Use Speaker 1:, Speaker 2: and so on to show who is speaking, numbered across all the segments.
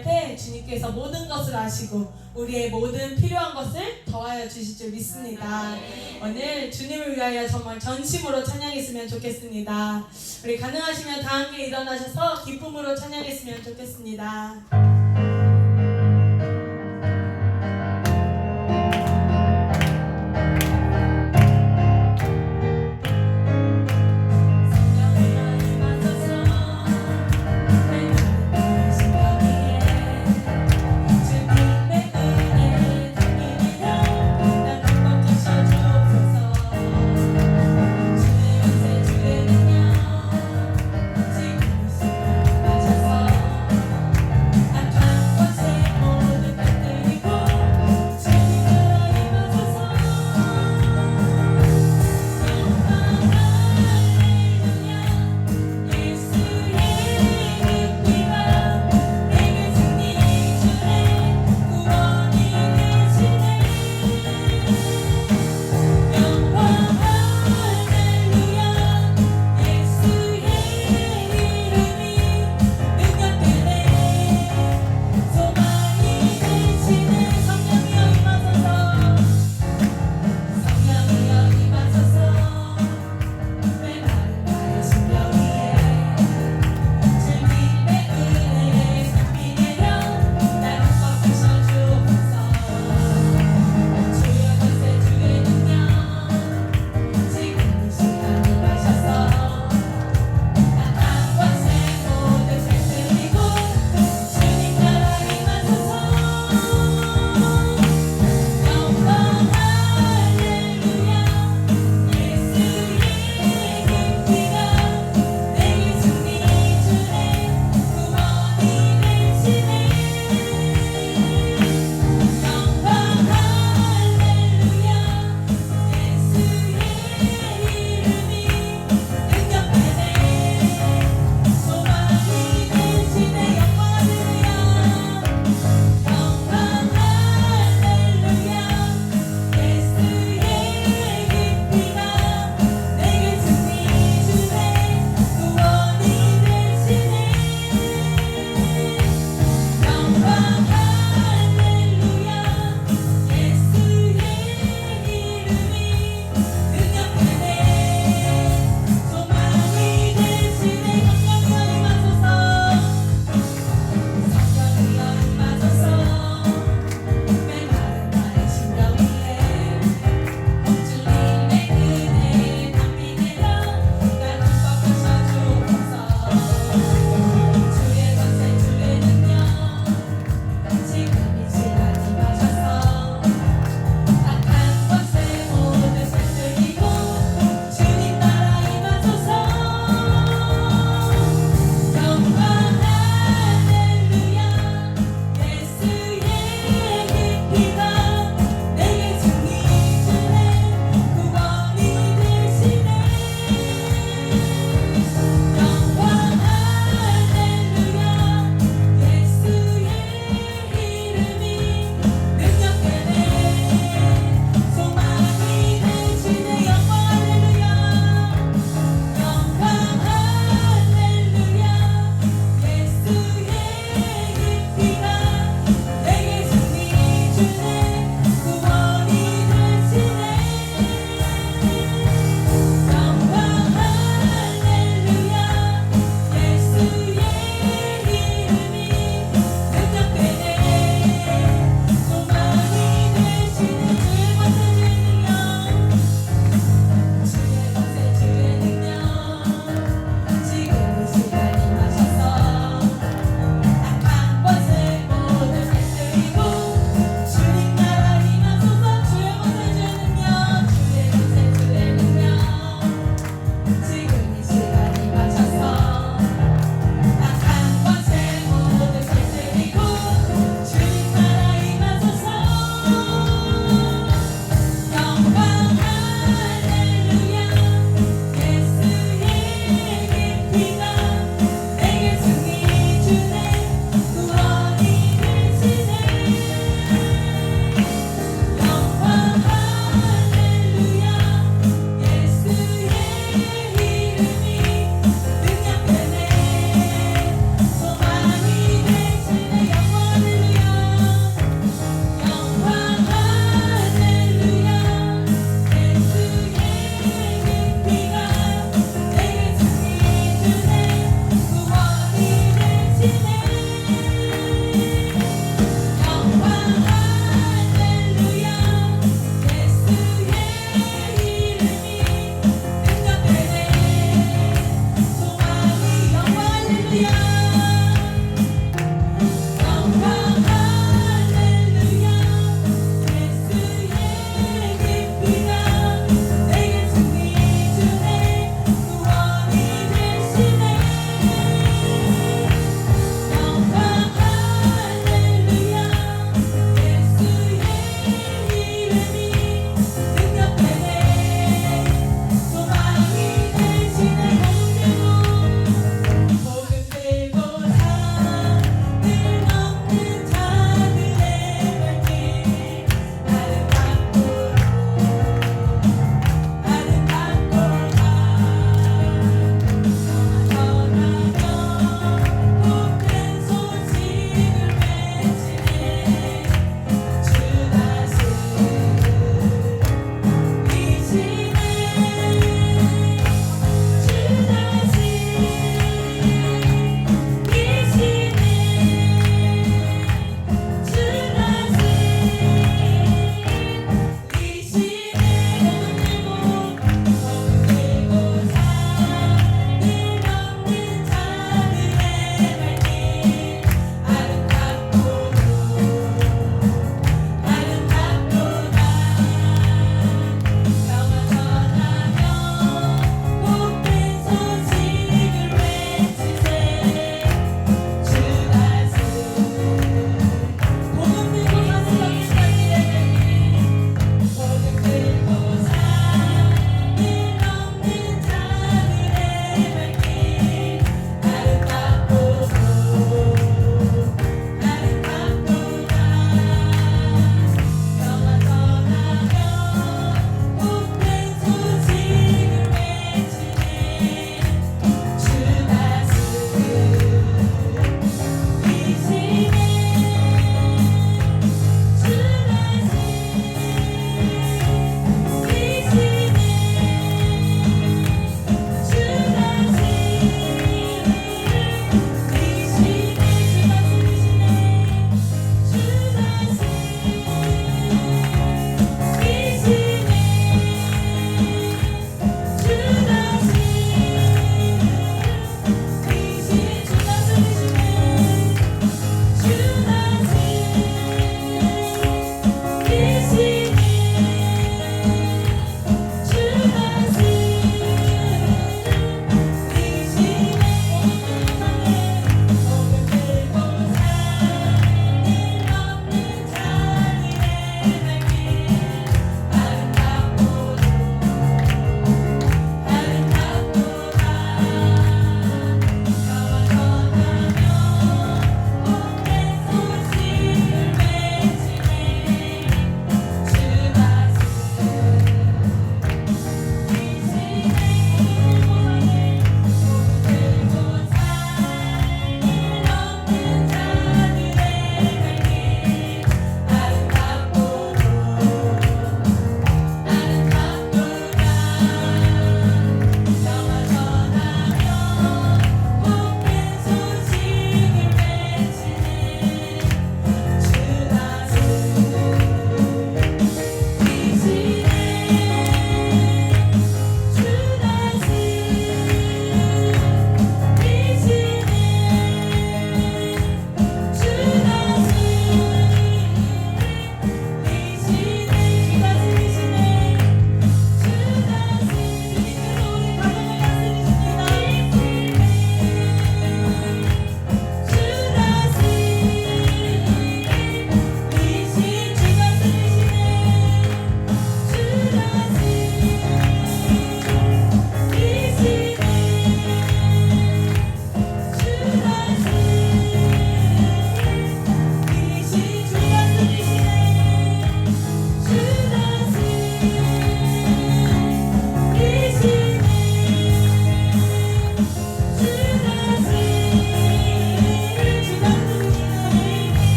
Speaker 1: 앞에 주님께서 모든 것을 아시고 우리의 모든 필요한 것을 더하여 주실 줄 믿습니다. 오늘 주님을 위하여 정말 전심으로 찬양했으면 좋겠습니다. 우리 가능하시면 다 함께 일어나셔서 기쁨으로 찬양했으면 좋겠습니다.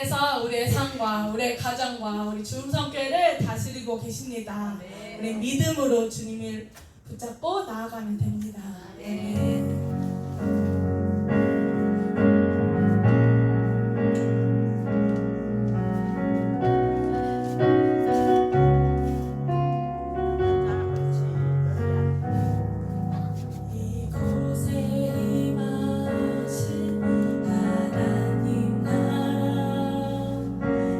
Speaker 1: 통해서 우리의 삶과 우리의 가정과 우리 주음성교회를 다스리고 계십니다. 우리 믿음으로 주님을 붙잡고 나아가면 됩니다. 이곳에 임하신 하나님 나라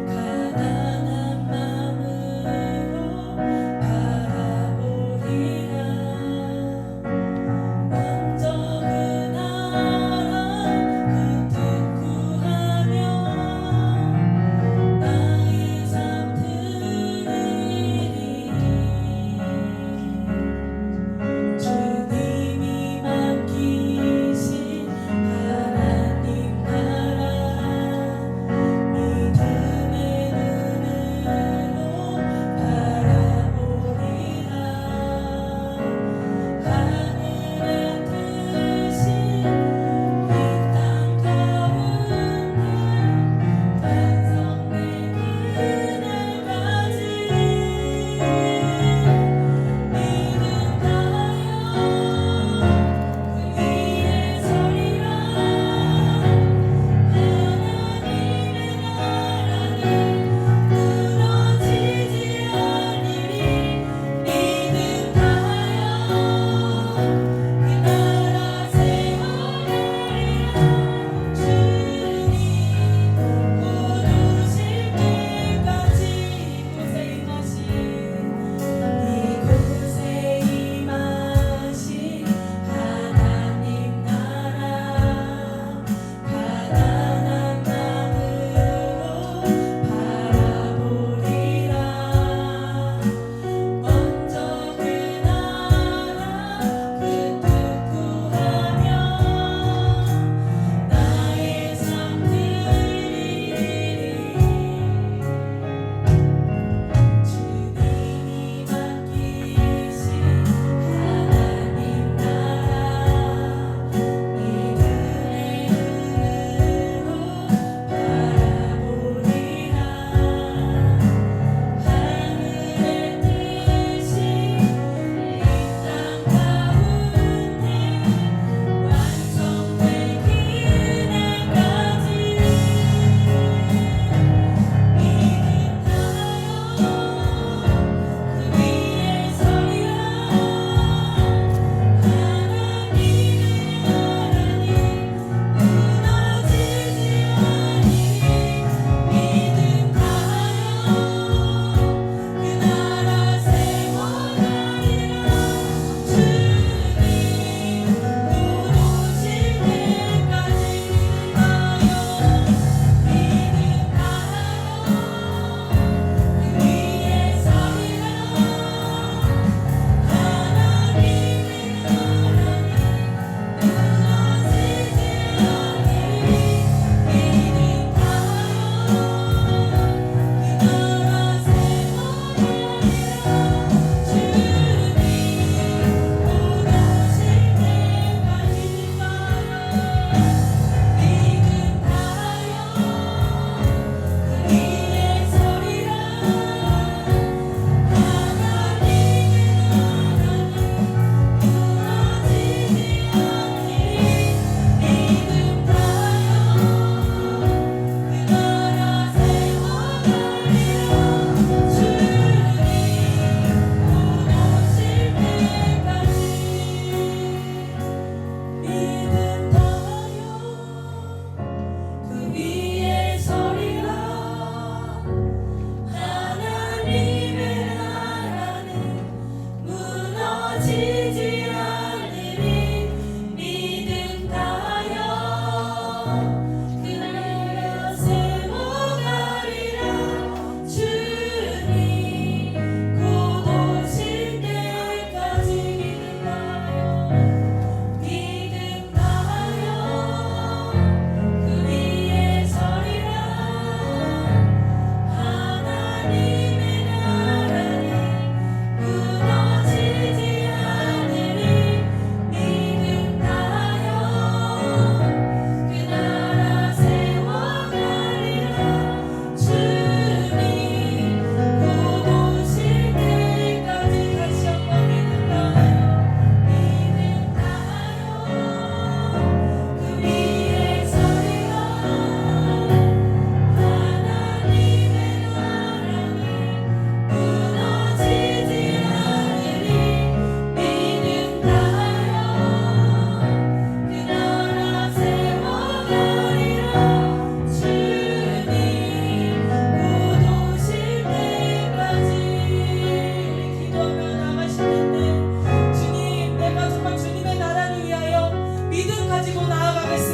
Speaker 1: 가난한 마음으로 바라보리라.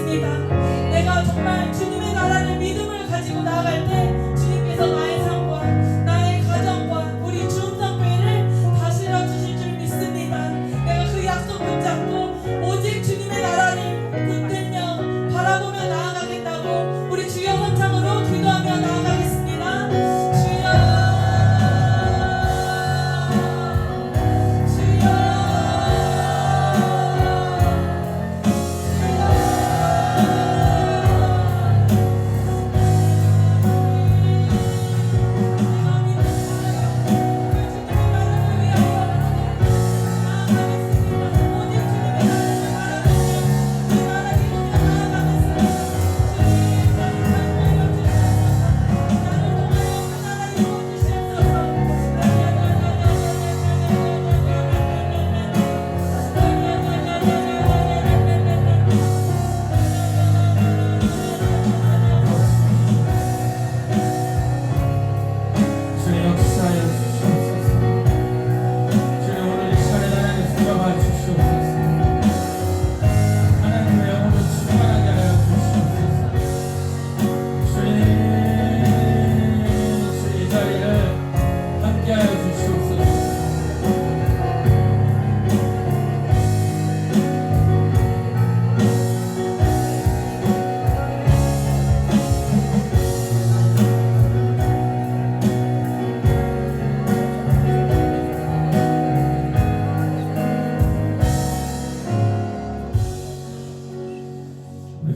Speaker 1: 믿습니다. 내가 정말 주님의 나라를 믿음을 가지고 나아갈 때 주님께서 나의 삶과 나의 가정과 우리 주음성교회를 다스려 주실 줄 믿습니다. 내가 그 약속 붙잡고 오직 주님의 나라를 붙들며 바라보며 나아가겠다고 우리 주여 삼창으로 기도하며 나아가겠습니다. 주여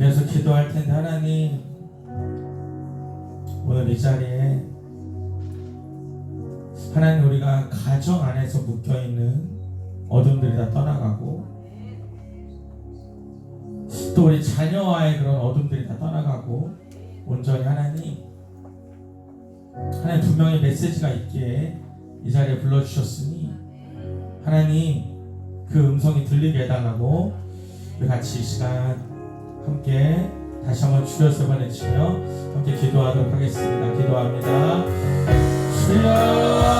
Speaker 2: 계속 기도할 텐데 하나님 오늘 이 자리에 하나님 우리가 가정 안에서 묶여있는 어둠들이 다 떠나가고 또 우리 자녀와의 그런 어둠들이 다 떠나가고 온전히 하나님 분명히 메시지가 있기에 이 자리에 불러주셨으니 하나님 그 음성이 들리게 해달라고 우리 같이 이 시간 함께 다시 한번 주여 세 번 외치며 함께 기도하도록 하겠습니다. 기도합니다. 주여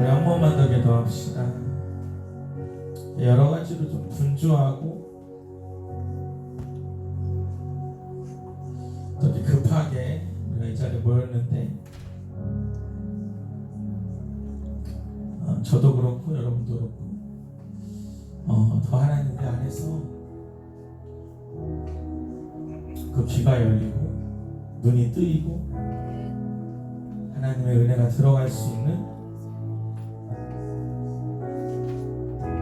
Speaker 2: 우리 한 번만 더 기도합시다. 여러 가지로 좀 분주하고 또 이렇게 급하게 우리가 이 자리에 모였는데 저도 그렇고 여러분도 그렇고 더 하나님 내 안에서 그 귀가 열리고 눈이 뜨이고 하나님의 은혜가 들어갈 수 있는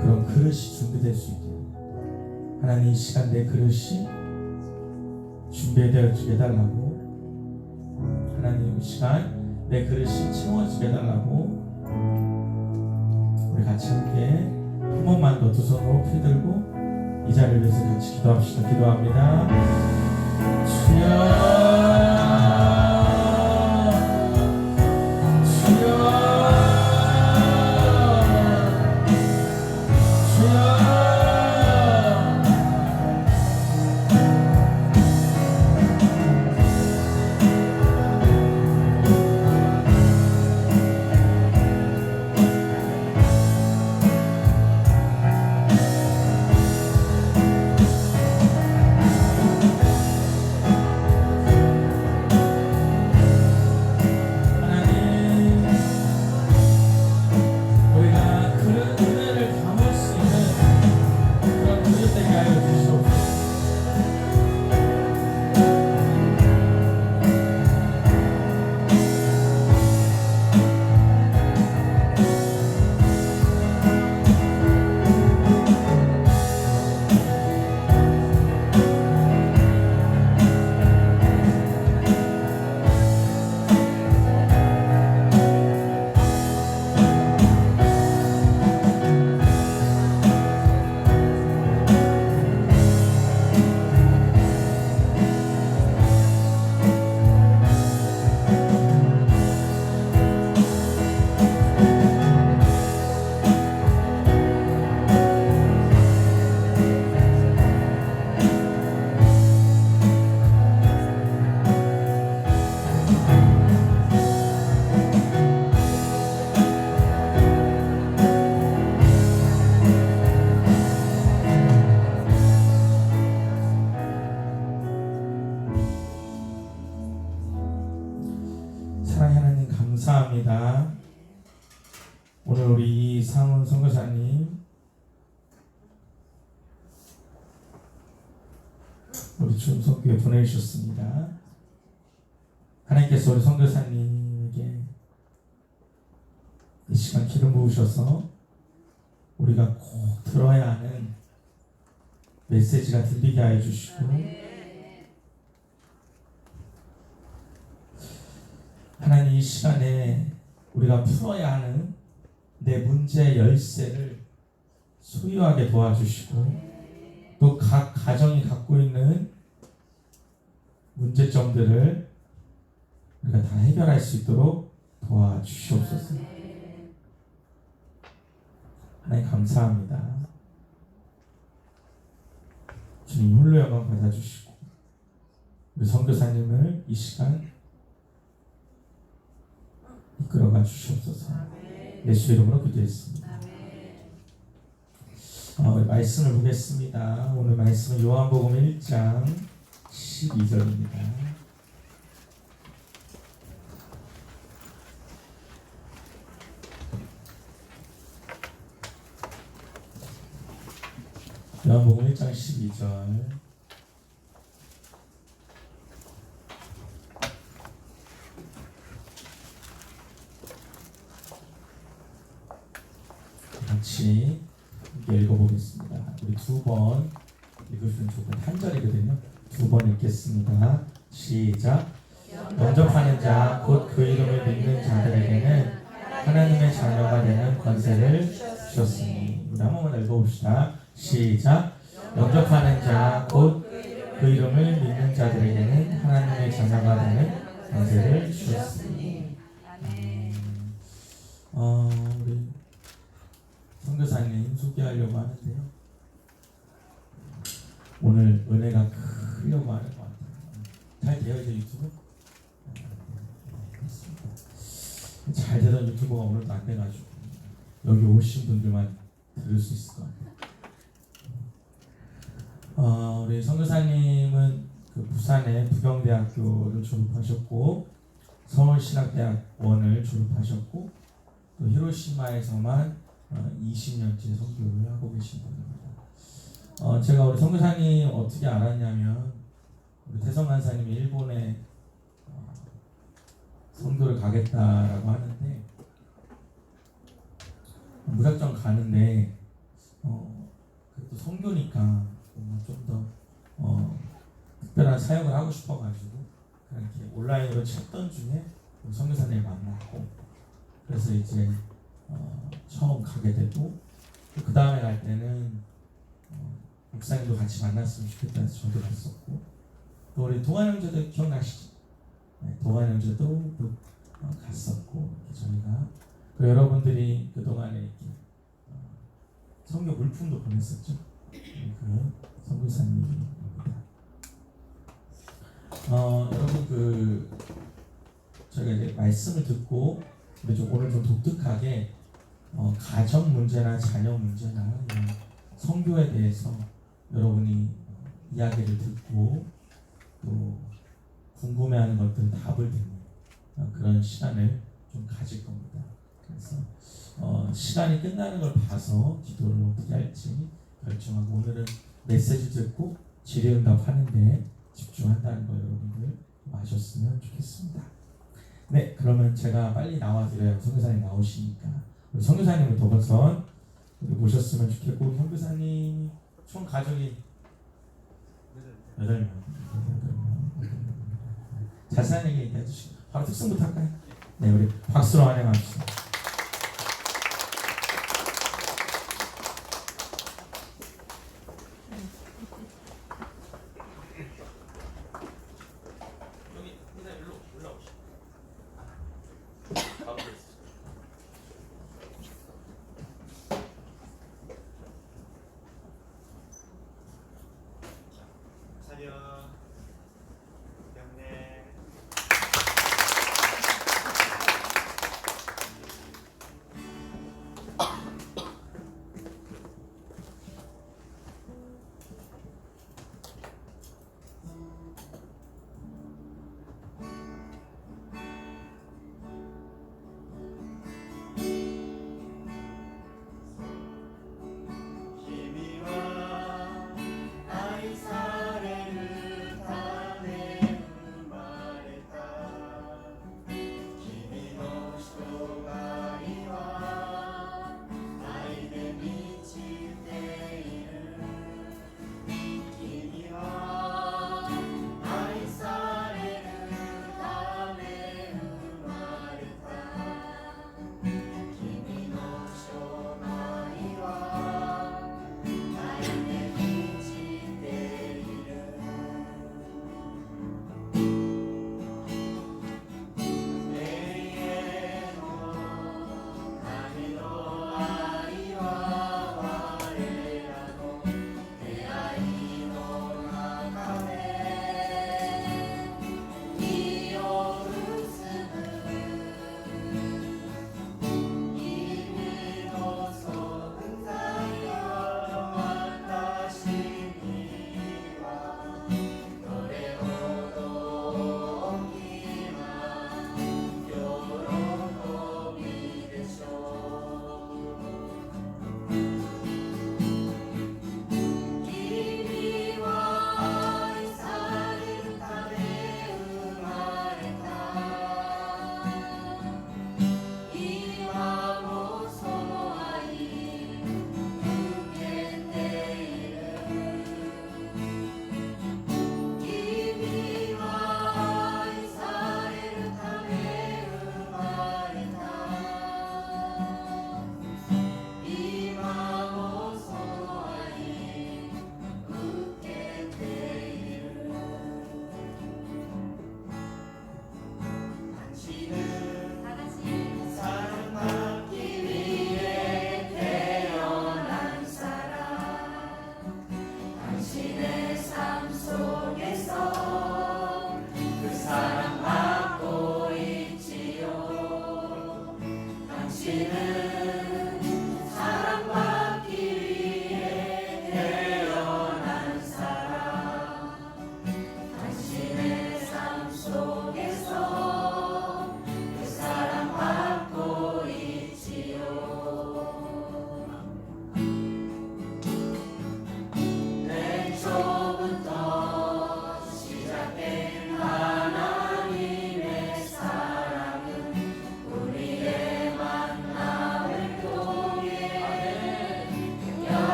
Speaker 2: 그런 그릇이 준비될 수 있도록 하나님 이 시간 내 그릇이 준비되어지게 해달라고 하나님 이 시간 내 그릇이 채워지게 해달라고 우리 같이 함께 한 번만 더 두 손 높이 들고 이 자리를 위해서 같이 기도합시다. 기도합니다. 주여 사랑의 하나님 감사합니다. 오늘 우리 이상훈 선교사님 우리 중성교회 보내주셨습니다. 하나님께서 우리 선교사님에게 이 시간 기름 부으셔서 우리가 꼭 들어야 하는 메시지가 들리게 하여 주시고 하나님 이 시간에 우리가 풀어야 하는 내 문제의 열쇠를 소유하게 도와주시고 또 각 가정이 갖고 있는 문제점들을 우리가 다 해결할 수 있도록 도와주시옵소서. 하나님 감사합니다. 주님 홀로 영광 받아주시고 우리 선교사님을 이 시간 이끌어가 주시옵소서. 예수 이름으로 기도했습니다. 우리 말씀을 보겠습니다. 오늘 말씀은 요한복음 1장 12절입니다. 요한복음 1장 12절 같이 읽어보겠습니다. 우리 두 번 읽으시면 좋고 한 절이거든요. 두 번 읽겠습니다. 시작. 영접하는 자 곧 그 이름을 믿는 자들에게는 하나님의 자녀가 되는 권세를 주셨으니. 우리 한 번만 읽어봅시다. 시작. 영접하는 자 곧 그 이름을 믿는 자들에게는 하나님의 자녀가 되는 권세를 주셨으니. 우리 선교사님 소개하려고 하는데요. 오늘 은혜가 크려고 하는 것 같아요. 잘 돼요 이제 유튜브? 잘 되던 유튜버가 오늘도 안 돼가지고 여기 오신 분들만 들을 수 있을 것 같아요. 우리 선교사님은 그 부산의 부경대학교를 졸업하셨고 서울신학대학원을 졸업하셨고 또 히로시마에서만 20년째 선교를 하고 계신 분입니다. 제가 우리 선교사님 어떻게 알았냐면 우리 태성 간사님이 일본에 선교를 가겠다라고 하는데 무작정 가는데 그래도 선교니까 좀 더 특별한 사역을 하고 싶어가지고 이렇게 온라인으로 찾던 중에 선교사님을 만났고 그래서 이제 처음 가게 되고 그 다음에 갈 때는 목사님도 같이 만났으면 좋겠다 해서 저도 갔었고 또 우리 동안 형제도 기억나시죠? 네, 동안 형제도 또 갔었고 저희가 그 여러분들이 그 동안에 이렇게 선교 물품도 보냈었죠. 그 선교사님입니다. 여러분 그 저희가 이제 말씀을 듣고 우리 오늘 좀 독특하게 가정 문제나 자녀 문제나 이런 선교에 대해서 여러분이 이야기를 듣고 또 궁금해하는 것들 답을 듣는 그런 시간을 좀 가질 겁니다. 그래서 시간이 끝나는 걸 봐서 기도를 어떻게 할지 결정하고 오늘은 메시지 듣고 질의응답 하는데 집중한다는 거 여러분들 아셨으면 좋겠습니다. 네, 그러면 제가 빨리 나와드려요. 선교사님 나오시니까 우리 선교사님을 도박선 모셨으면 좋겠고 우리 선교사님 총 가족이 8명. 자세한 얘기 해주시고 바로 특성부터 할까요? 네, 우리 박수로 환영합시다. 여기 선생님 일로 올라오시죠.
Speaker 3: 사녀 경례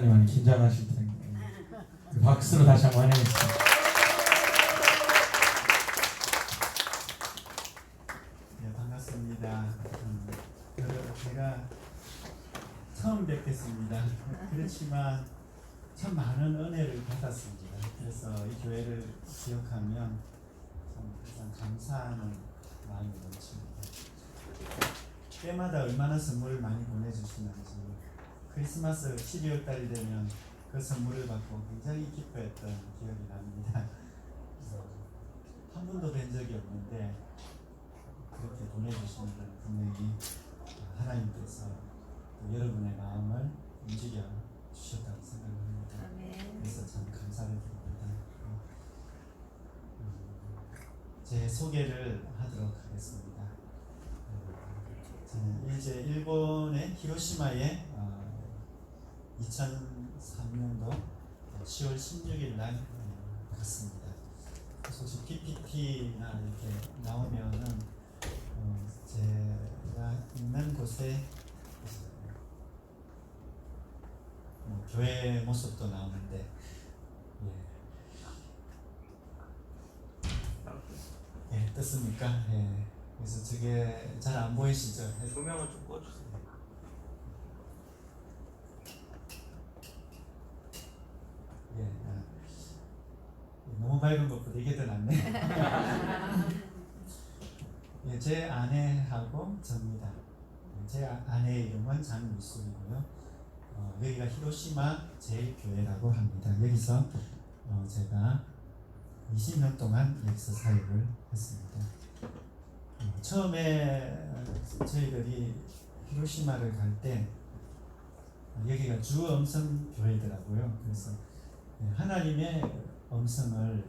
Speaker 2: 목사님 많이 긴장하실 텐데 박수로 다시 한번 환영했습니다.
Speaker 3: 네, 반갑습니다. 제가 처음 뵙겠습니다. 그렇지만 참 많은 은혜를 받았습니다. 그래서 이 교회를 기억하면 참 항상 감사하는 마음이 넘칩니다. 때마다 얼마나 선물을 많이 보내주시는지, 크리스마스 12월 달이 되면 그 선물을 받고 굉장히 기뻐했던 기억이 납니다. 한 번도 뵌 적이 없는데 그렇게 보내주시는 건 분명히 하나님께서 또 여러분의 마음을 움직여 주셨다고 생각합니다. 그래서 참 감사를 드립니다. 제 소개를 하도록 하겠습니다. 저는 이제 일본의 히로시마에 2003년도 10월 16일 날 갔습니다. 그래서 혹시 PPT나 이렇게 나오면은 제가 있는 곳에 교회 모습도 나오는데, 예, 떴습니까? 예. 그래서 저게 잘 안 보이시죠?
Speaker 2: 조명을 좀 꺼주세요.
Speaker 3: 예, 너무 밝은 것보다 이게 더 낫네. 예, 제 아내하고 접니다. 제 아내의 이름은 장미숙이고요. 여기가 히로시마 제일교회라고 합니다. 여기서 제가 20년 동안 여기서 사역을 했습니다. 처음에 저희들이 히로시마를 갈 때 여기가 주음성 교회더라고요. 그래서 하나님의 음성을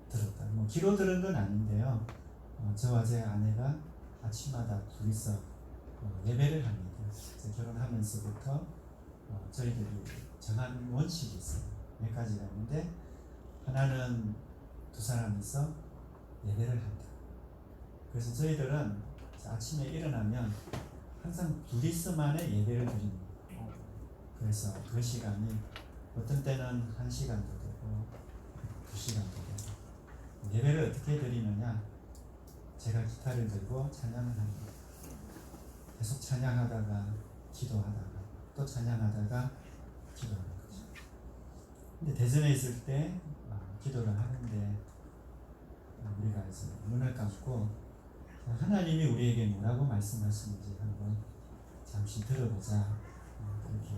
Speaker 3: 들었다. 귀로 들은 건 아닌데요. 저와 제 아내가 아침마다 둘이서 예배를 합니다. 결혼하면서부터 저희들이 정한 원칙이 있어요. 몇 가지가 있는데, 하나는 두 사람이서 예배를 한다. 그래서 저희들은 아침에 일어나면 항상 둘이서만의 예배를 드립니다. 그래서 그 시간이 어떤 때는 1시간도 되고 2시간도 되고, 예배를 어떻게 드리느냐, 제가 기타를 들고 찬양을 합니다. 계속 찬양하다가 기도하다가 또 찬양하다가 기도하는 거죠. 근데 대전에 있을 때 기도를 하는데 우리가 이제 눈을 감고 하나님이 우리에게 뭐라고 말씀하시는지 한번 잠시 들어보자, 그렇게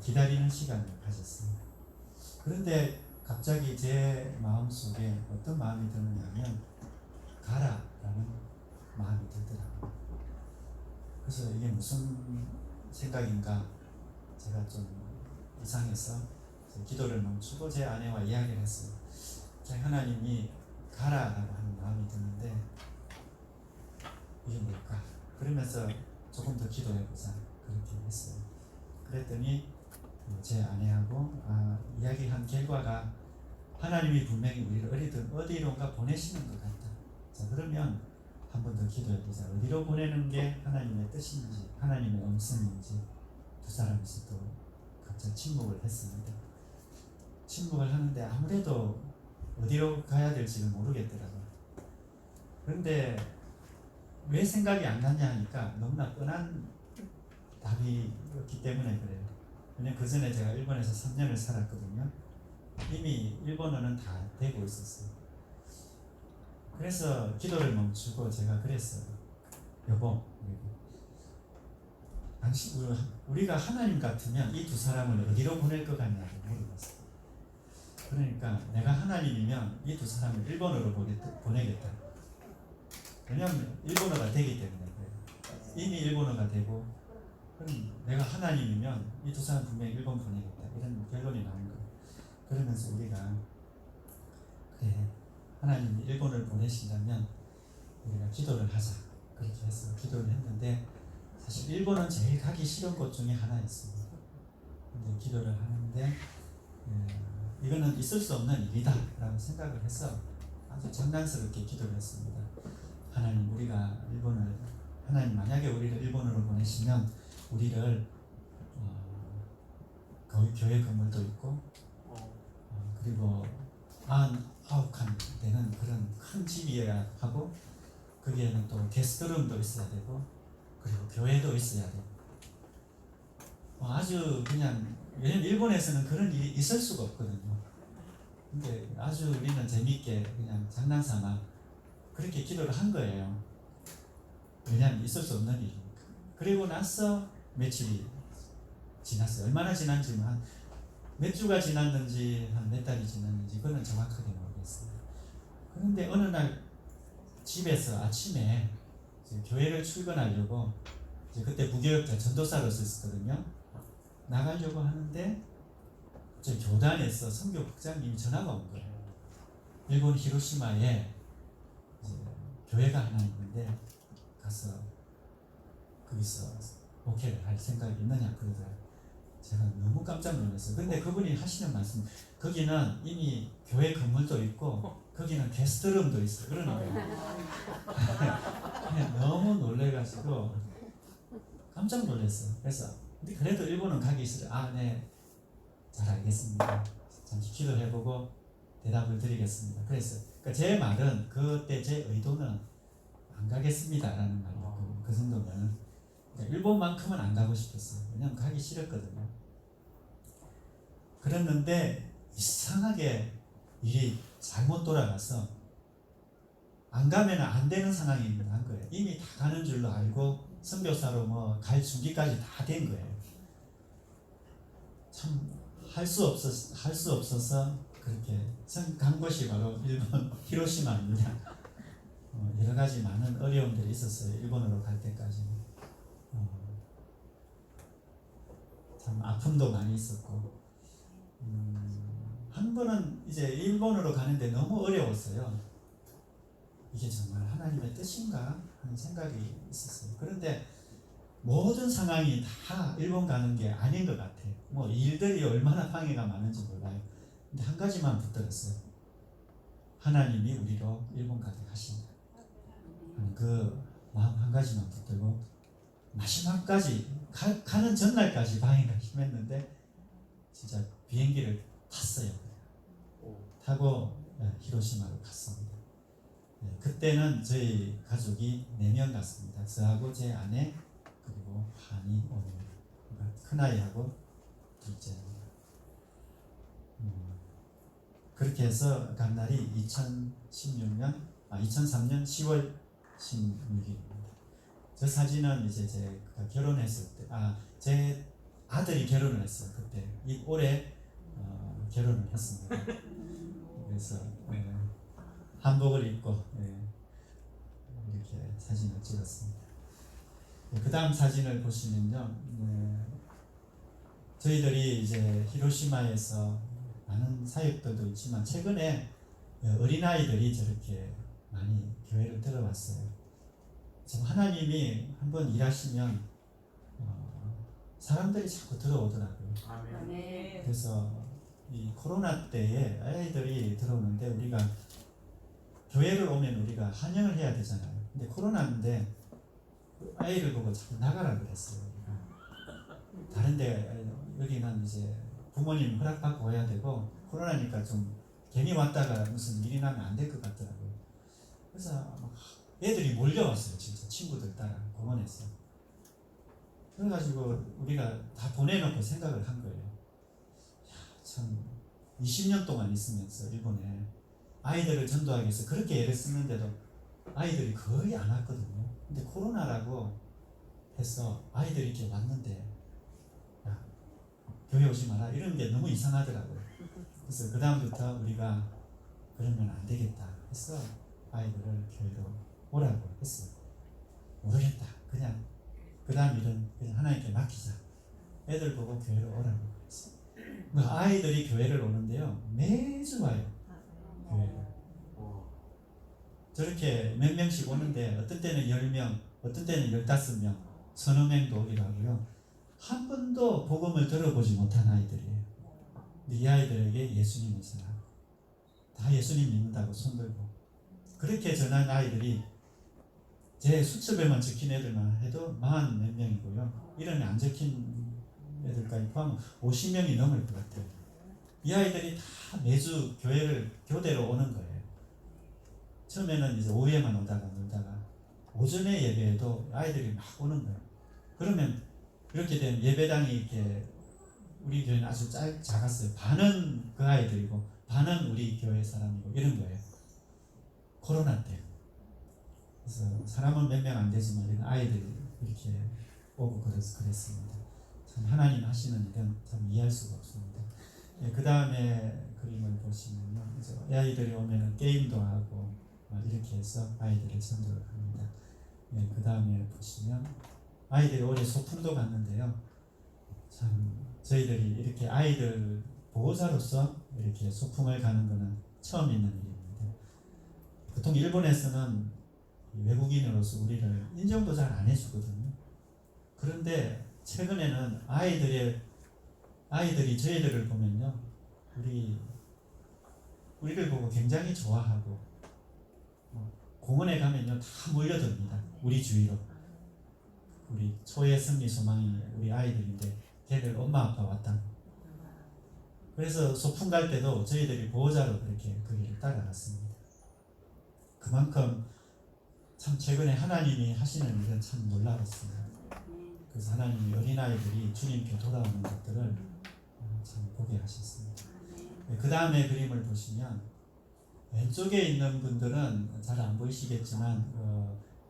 Speaker 3: 기다리는 시간을 가졌습니다. 그런데 갑자기 제 마음속에 어떤 마음이 드느냐면 가라라는 마음이 들더라고요. 그래서 이게 무슨 생각인가, 제가 좀 이상해서 기도를 멈추고 제 아내와 이야기를 했어요. 하나님이 가라라고 하는 마음이 드는데 이게 뭘까? 그러면서 조금 더 기도해보자, 그렇게 했어요. 그랬더니 제 아내하고 이야기한 결과가 하나님이 분명히 우리를 어디론가 보내시는 것 같다. 자, 그러면 한 번 더 기도해보자. 어디로 보내는 게 하나님의 뜻인지, 하나님의 음성인지. 두 사람이서 또 각자 침묵을 했습니다. 침묵을 하는데 아무래도 어디로 가야 될지를 모르겠더라고요. 그런데 왜 생각이 안 났냐 하니까 너무나 뻔한 답이었기 때문에 그래요. 왜냐면 그 전에 제가 일본에서 3년을 살았거든요. 이미 일본어는 다 되고 있었어요. 그래서 기도를 멈추고 제가 그랬어요. 여보, 당신 우리가 하나님 같으면 이 두 사람을 어디로 보낼 것 같냐고 물어봤어요. 그러니까 내가 하나님이면 이 두 사람을 일본으로 보내겠다. 왜냐하면 일본어가 되기 때문에 그래요. 이미 일본어가 되고, 그럼 내가 하나님이면 이 두 사람 분명히 일본 보내겠다, 이런 결론이 나온 거예요. 그러면서 우리가 그래, 하나님이 일본을 보내신다면 우리가 기도를 하자, 그렇게 해서 기도를 했는데, 사실 일본은 제일 가기 싫은 곳 중에 하나였습니다. 근데 기도를 하는데 이거는 있을 수 없는 일이다 라고 생각을 해서 아주 장난스럽게 기도를 했습니다. 하나님, 우리가 하나님 만약에 우리를 일본으로 보내시면 우리를 교회 건물도 있고 그리고 99칸 되는 그런 큰 집이어야 하고 거기에는 또 게스트룸도 있어야 되고 그리고 교회도 있어야 되고 아주 그냥 왜냐면 일본에서는 그런 일이 있을 수가 없거든요. 근데 아주 우리는 재미있게 그냥 장난삼아 그렇게 기도를 한 거예요. 왜냐하면 있을 수 없는 일이니까. 그리고 나서 며칠이 지났어요. 얼마나 지난지 한 몇 주가 지났는지 한 몇 달이 지났는지 그건 정확하게 모르겠어요. 그런데 어느 날 집에서 아침에 이제 교회를 출근하려고 이제 그때 부교육자 전도사로서 있었거든요. 나가려고 하는데 저 교단에서 선교 국장님이 전화가 온 거예요. 일본 히로시마에 이제 교회가 하나 있는데 가서 거기서 목회를 할 생각이 있느냐 그러더라고요. 제가 너무 깜짝 놀랐어요. 근데 그분이 하시는 말씀, 거기는 이미 교회 건물도 있고 거기는 게스트룸도 있어요. 그러니까 너무 놀래가지고 깜짝 놀랐어요. 그래서 근데 그래도 일본은 가기 싫어요. 네, 잘 알겠습니다. 잠시 기도해보고 대답을 드리겠습니다. 그래서 그러니까 제 말은 그때 제 의도는 안 가겠습니다라는 말이었고 그 정도면 일본만큼은 안 가고 싶었어요. 왜냐면 가기 싫었거든요. 그랬는데 이상하게 일이 잘못 돌아가서 안 가면 안 되는 상황이 한 거예요. 이미 다 가는 줄로 알고 선교사로 뭐 갈 준비까지 다 된 거예요. 참 할 수 없어서 그렇게 간 곳이 바로 일본 히로시마입니다. 여러 가지 많은 어려움들이 있었어요. 일본으로 갈 때까지. 참 아픔도 많이 있었고 한 번은 이제 일본으로 가는데 너무 어려웠어요. 이게 정말 하나님의 뜻인가 하는 생각이 있었어요. 그런데 모든 상황이 다 일본 가는 게 아닌 것 같아요. 뭐 일들이 얼마나 방해가 많은지 몰라요. 근데 한 가지만 붙들었어요. 하나님이 우리로 일본 가게 하신다. 그 마음 한 가지만 붙들고 마지막까지 가는 전날까지 방해가 심했는데 진짜 비행기를 탔어요. 타고 히로시마로 갔습니다. 그때는 저희 가족이 4명 갔습니다. 저하고 제 아내 그리고 한이 오늘 큰아이하고 둘째입니다. 그렇게 해서 간 날이 2003년 10월 16일입니다. 저 사진은 이제 제가 결혼했을 때, 제 아들이 결혼을 했어요. 그때 올해 결혼을 했습니다. 그래서 한복을 입고 이렇게 사진을 찍었습니다. 그 다음 사진을 보시면요, 저희들이 이제 히로시마에서 많은 사역들도 있지만 최근에 어린아이들이 저렇게 많이 교회를 들어왔어요. 지금 하나님이 한번 일하시면 사람들이 자꾸 들어오더라고요.
Speaker 1: 아멘.
Speaker 3: 그래서 이 코로나 때에 아이들이 들어오는데 우리가 교회를 오면 우리가 환영을 해야 되잖아요. 근데 코로나인데 아이를 보고 자꾸 나가라 그랬어요. 다른데 여기는 이제 부모님 허락받고 와야 되고 코로나니까 좀 괜히 왔다가 무슨 일이 나면 안 될 것 같더라고요. 그래서 막 애들이 몰려왔어요. 진짜 친구들 따라 공원에서. 그래가지고 우리가 다 보내놓고 생각을 한 거예요. 참 20년 동안 있으면서 일본에 아이들을 전도하기 위해서 그렇게 애를 쓰는데도 아이들이 거의 안 왔거든요. 근데 코로나라고 해서 아이들이 이렇게 왔는데 야, 교회 오지 마라 이런 게 너무 이상하더라고요. 그래서 그 다음부터 우리가 그러면 안 되겠다 해서 아이들을 교회로 오라고 했어요. 모르겠다. 그냥 그 다음 일은 그냥 하나님께 맡기자. 애들 보고 교회로 오라고 했어요. 아이들이 교회를 오는데요. 매주 와요. 교회를. 저렇게 몇 명씩 오는데 어떤 때는 10명, 어떤 때는 15명, 서너 명도 오기도 하고요. 한 번도 복음을 들어보지 못한 아이들이에요. 근데 이 아이들에게 예수님을 전하고 다 예수님 믿는다고 손들고 그렇게 전한 아이들이 제 수첩에만 적힌 애들만 해도 40몇 명이고요. 이름이 안 적힌 애들까지 포함하면 50명이 넘을 것 같아요. 이 아이들이 다 매주 교대로 오는 거예요. 처음에는 이제 오후에만 오다가 놀다가 오전에 예배에도 아이들이 막 오는 거예요. 그러면 이렇게 되면 예배당이 이렇게 우리 교회는 아주 작았어요. 반은 그 아이들이고 반은 우리 교회 사람이고 이런 거예요. 코로나 때. 그래서 사람은 몇 명 안 되지만 이런 아이들이 이렇게 오고 그랬습니다. 참 하나님 하시는 일은 참 이해할 수가 없습니다. 예, 그 다음에 그림을 보시면요, 이제 아이들이 오면은 게임도 하고 막 이렇게 해서 아이들을 선도를 합니다. 예, 그 다음에 보시면 아이들이 올해 소풍도 갔는데요. 참 저희들이 이렇게 아이들 보호자로서 이렇게 소풍을 가는 것은 처음 있는 일입니다. 보통 일본에서는 외국인으로서 우리를 인정도 잘 안 해주거든요. 그런데 최근에는 아이들이 저희들을 보면요, 우리를 보고 굉장히 좋아하고 공원에 가면요 다 몰려듭니다. 우리 주위로. 우리 초의 승리 소망이 우리 아이들인데 걔들 엄마 아빠 왔다. 그래서 소풍 갈 때도 저희들이 보호자로 그렇게 그 길을 따라갔습니다. 그만큼 참 최근에 하나님이 하시는 일은 참 놀라웠습니다. 그래서 하나님이 어린아이들이 주님께 돌아오는 것들을 참 보게 하셨습니다. 그 다음에 그림을 보시면 왼쪽에 있는 분들은 잘 안 보이시겠지만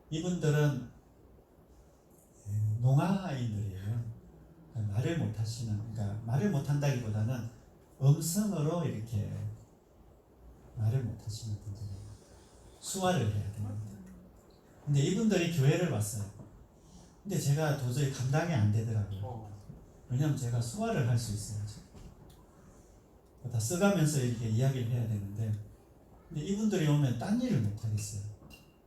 Speaker 3: 이분들은 농아인들이에요. 말을 못하시는, 그러니까 말을 못한다기보다는 음성으로 이렇게 말을 못하시는 분들이에요. 수화를 해야 됩니다. 근데 이분들이 교회를 왔어요. 근데 제가 도저히 감당이 안 되더라고요. 왜냐면 제가 수화를 할 수 있어요. 다 써가면서 이렇게 이야기를 해야 되는데, 근데 이분들이 오면 딴 일을 못 하겠어요.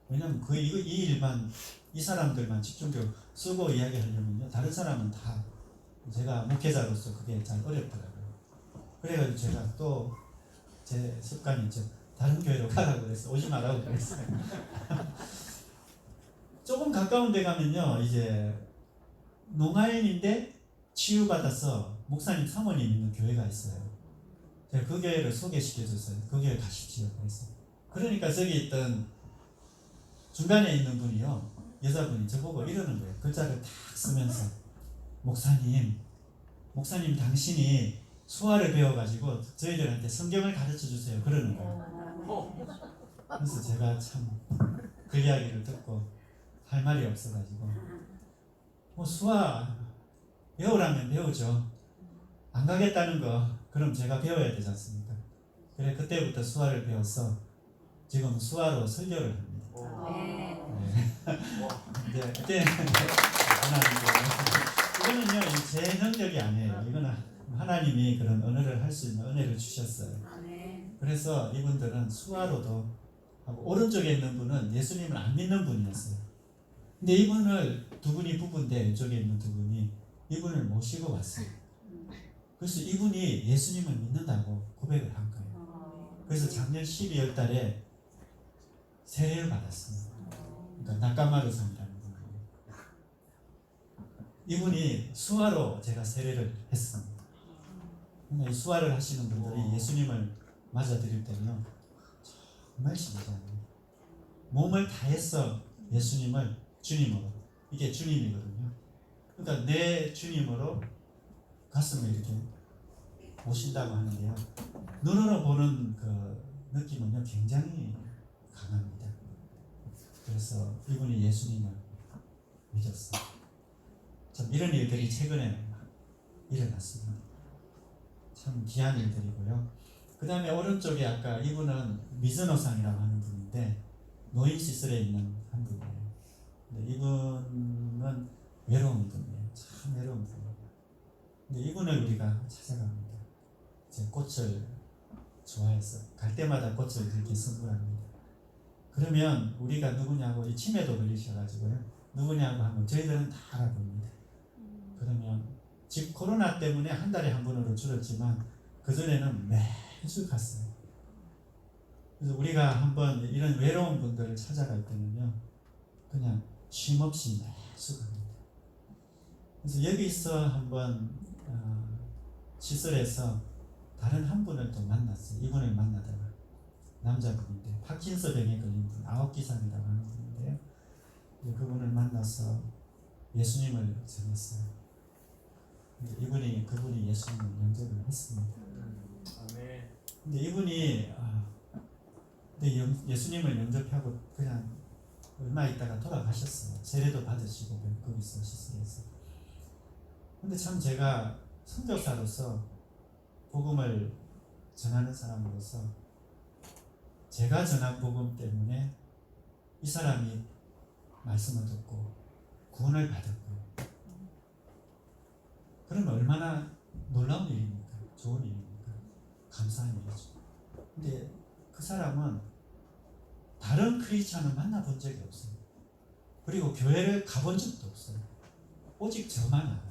Speaker 3: 왜냐면 이 일만, 이 사람들만 집중적으로 쓰고 이야기하려면요, 다른 사람은 다 제가 목회자로서 그게 잘 어렵더라고요. 그래가지고 제가 또 제 습관이 있죠. 다른 교회로 가라고 그랬어요. 오지 말라고 그랬어요. 조금 가까운 데 가면요, 이제 농아인인데 치유받아서 목사님 사모님 있는 교회가 있어요. 제가 그 교회를 소개시켜줬어요. 그 교회 가십시오 그랬어요. 그러니까 저기 있던 중간에 있는 분이요, 여자분이 저보고 이러는 거예요. 글자를 탁 쓰면서 목사님 당신이 수화를 배워가지고 저희들한테 성경을 가르쳐주세요 그러는 거예요. 그래서 제가 참 그 이야기를 듣고 할 말이 없어가지고 수화 배우라면 배우죠. 안 가겠다는 거 그럼 제가 배워야 되지 않습니까? 그래 그때부터 수화를 배워서 지금 수화로 설교를 합니다. 네. 이제 그때 이거는요 제 능력이 아니에요. 이거는 하나님이 그런 언어를 할 수 있는 은혜를 주셨어요. 그래서 이분들은 수화로도 하고, 오른쪽에 있는 분은 예수님을 안 믿는 분이었어요. 근데 이분을 두 분이 부부인데 왼쪽에 있는 두 분이 이분을 모시고 왔어요. 그래서 이분이 예수님을 믿는다고 고백을 한 거예요. 그래서 작년 12월 달에 세례를 받았습니다. 그러니까 낙가마루상이라는 분이에요. 이분이 수화로 제가 세례를 했습니다. 이 수화를 하시는 분들이 예수님을 맞아들일 때는요 정말 신기하네요. 몸을 다해서 예수님을 주님으로, 이게 주님이거든요. 그러니까 내 주님으로 가슴을 이렇게 모신다고 하는데요, 눈으로 보는 그 느낌은요 굉장히 강합니다. 그래서 이분이 예수님을 믿었어요. 참 이런 일들이 최근에 일어났습니다. 참 귀한 일들이고요. 그 다음에 오른쪽에 아까 이분은 미즈노상이라고 하는 분인데 노인 시설에 있는 한 분이에요. 근데 이분은 외로운 분이에요. 참 외로운 분이에요. 근데 이분을 우리가 찾아갑니다. 제 꽃을 좋아해서 갈 때마다 꽃을 이렇게 선물합니다. 그러면 우리가 누구냐고, 이 치매도 걸리셔가지고요, 누구냐고 하면 저희들은 다 알아봅니다. 그러면 지금 코로나 때문에 한 달에 한 번으로 줄었지만 그전에는 매주 갔어요. 그래서 우리가 한번 이런 외로운 분들을 찾아갈 때는요 그냥 쉼없이 매주 갑니다. 그래서 여기서 한번 시설에서 다른 한 분을 또 만났어요. 이분을 만나다가 남자분인데 파킨서 병에 걸린 분, 아웃기산이라고 하는 분인데요. 그분을 만나서 예수님을 전했어요. 그분이 예수님을 영접을 했습니다. 근데 이분이 예수님을 영접하고 그냥 얼마 있다가 돌아가셨어요. 세례도 받으시고 거기서 시설에서. 근데 참 제가 선교사로서 복음을 전하는 사람으로서 제가 전한 복음 때문에 이 사람이 말씀을 듣고 구원을 받았고, 그러면 얼마나 놀라운 일입니까? 좋은 일입니까? 감사한 일이죠. 근데 그 사람은 다른 크리스찬을 만나본 적이 없어요. 그리고 교회를 가본 적도 없어요. 오직 저만 알아요.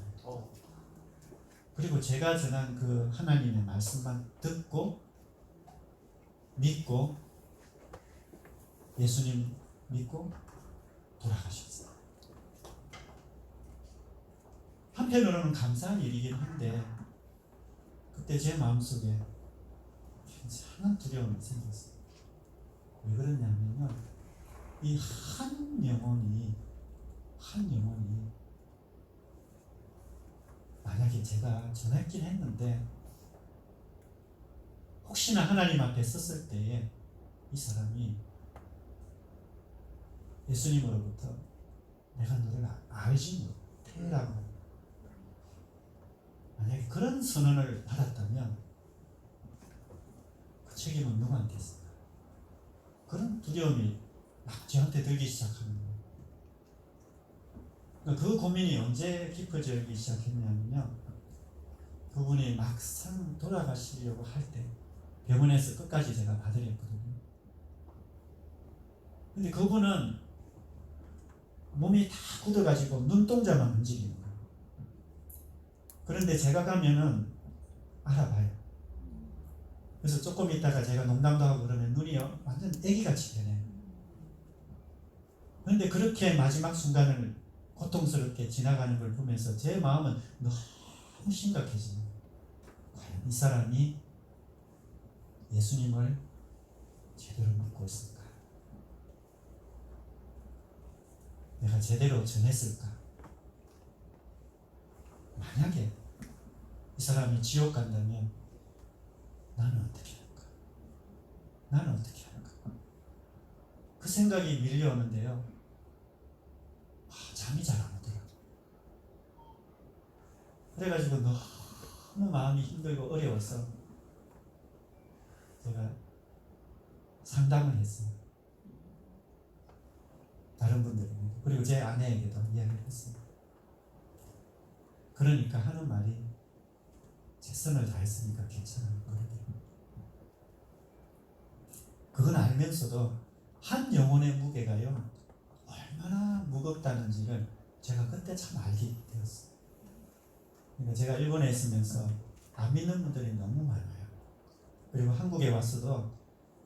Speaker 3: 그리고 제가 전한 그 하나님의 말씀만 듣고 믿고 예수님 믿고 돌아가셨어요. 한편으로는 감사한 일이긴 한데 그때 제 마음속에 굉장한 두려움이 생겼어요. 왜 그러냐면요, 이 한 영혼이 만약에 제가 전했긴 했는데 혹시나 하나님 앞에 섰을 때에 이 사람이 예수님으로부터 내가 너를 알지 못해라고 만약에 그런 선언을 받았다면 그 책임은 누구한테 있을까? 그런 두려움이 막 저한테 들기 시작하는 거예요. 그 고민이 언제 깊어지기 시작했냐면요, 그분이 막상 돌아가시려고 할 때 병원에서 끝까지 제가 봐드렸거든요. 근데 그분은 몸이 다 굳어가지고 눈동자만 움직이는 거예요. 그런데 제가 가면은 알아봐요. 그래서 조금 있다가 제가 농담도 하고 그러면 눈이 완전 애기같이 되네요. 그런데 그렇게 마지막 순간을 고통스럽게 지나가는 걸 보면서 제 마음은 너무 심각해지는 거예요. 과연 이 사람이 예수님을 제대로 믿고 있을까? 내가 제대로 전했을까? 만약에 이 사람이 지옥 간다면 나는 어떻게 할까? 나는 어떻게 할까? 그 생각이 밀려오는데요, 잠이 잘 안 오더라. 그래가지고 너무 마음이 힘들고 어려워서 제가 상담을 했어요. 다른 분들에게, 그리고 제 아내에게도 이야기를 했어요. 그러니까 하는 말이 최선을 다했으니까 괜찮은 거거든요. 그건 알면서도 한 영혼의 무게가요 얼마나 무겁다는지를 제가 그때 참 알게 되었어요. 그러니까 제가 일본에 있으면서 안 믿는 분들이 너무 많아요. 그리고 한국에 와서도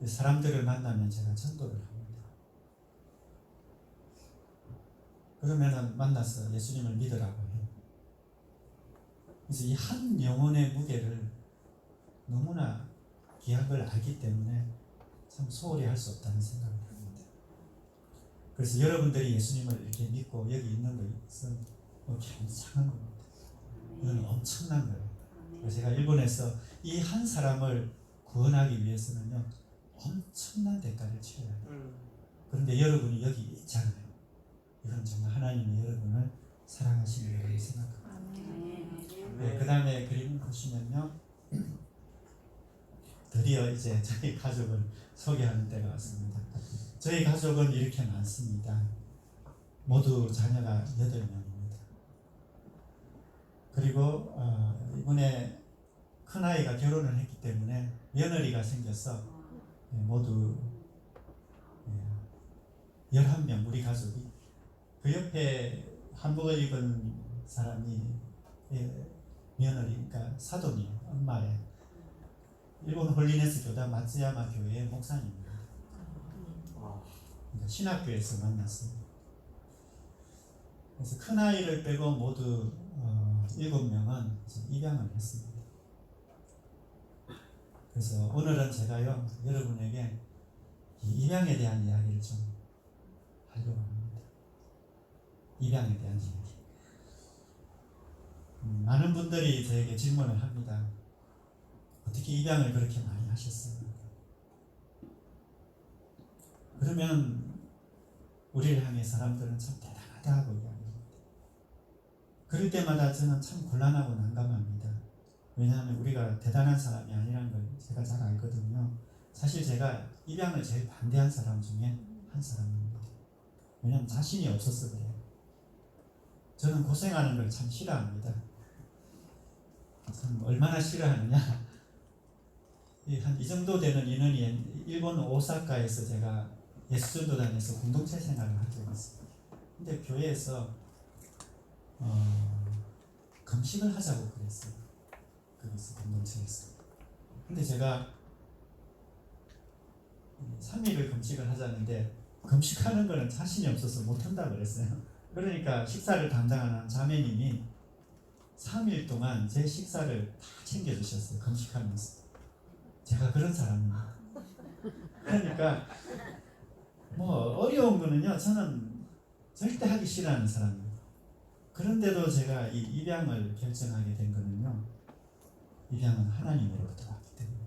Speaker 3: 사람들을 만나면 제가 전도를 합니다. 그러면은 만나서 예수님을 믿으라고 해요. 그래서 이 한 영혼의 무게를 너무나 귀한 걸 알기 때문에 참 소홀히 할 수 없다는 생각을 합니다. 그래서 여러분들이 예수님을 이렇게 믿고 여기 있는 것은 굉장한 겁니다. 이건 엄청난 거예요. 그래서 제가 일본에서 이 한 사람을 구원하기 위해서는요 엄청난 대가를 치러야 해요. 그런데 여러분이 여기 있잖아요. 이건 정말 하나님이 여러분을 사랑하시는 거라고 생각합니다. 네, 그 다음에 그림 보시면요, 드디어 이제 저희 가족을 소개하는 때가 왔습니다. 저희 가족은 이렇게 많습니다. 모두 자녀가 8명입니다. 그리고 이번에 큰아이가 결혼을 했기 때문에 며느리가 생겨서 모두 11명, 우리 가족이. 그 옆에 한복을 입은 사람이 며느리니까 사돈이에요. 엄마의 일본 홀리네스 교단 마츠야마 교회의 목사님입니다. 그러니까 신학교에서 만났어요. 그래서 큰아이를 빼고 모두 7명은 입양을 했습니다. 그래서 오늘은 제가요 여러분에게 이 입양에 대한 이야기를 좀 하려고 합니다. 입양에 대한 이야기. 많은 분들이 저에게 질문을 합니다. 어떻게 입양을 그렇게 많이 하셨어요? 그러면 우리를 향해 사람들은 참 대단하다고 이야기합니다. 그럴 때마다 저는 참 곤란하고 난감합니다. 왜냐하면 우리가 대단한 사람이 아니라는 걸 제가 잘 알거든요. 사실 제가 입양을 제일 반대한 사람 중에 한 사람입니다. 왜냐하면 자신이 없어서 그래요. 저는 고생하는 걸 참 싫어합니다. 참 얼마나 싫어하느냐. 한 이 정도 되는 인원이 일본 오사카에서 제가 예수전도단에서 공동체 생활을 하고 있습니다. 근데 교회에서 금식을 하자고 그랬어요. 거기서 공동체에서. 근데 제가 3일을 금식을 하자는데 금식하는 거는 자신이 없어서 못한다고 그랬어요. 그러니까 식사를 담당하는 자매님이 3일 동안 제 식사를 다 챙겨주셨어요. 금식하면서. 제가 그런 사람입니다. 그러니까 뭐 어려운 거는요 저는 절대 하기 싫어하는 사람이에요. 그런데도 제가 이 입양을 결정하게 된 거는요, 입양은 하나님으로부터 왔기 때문에.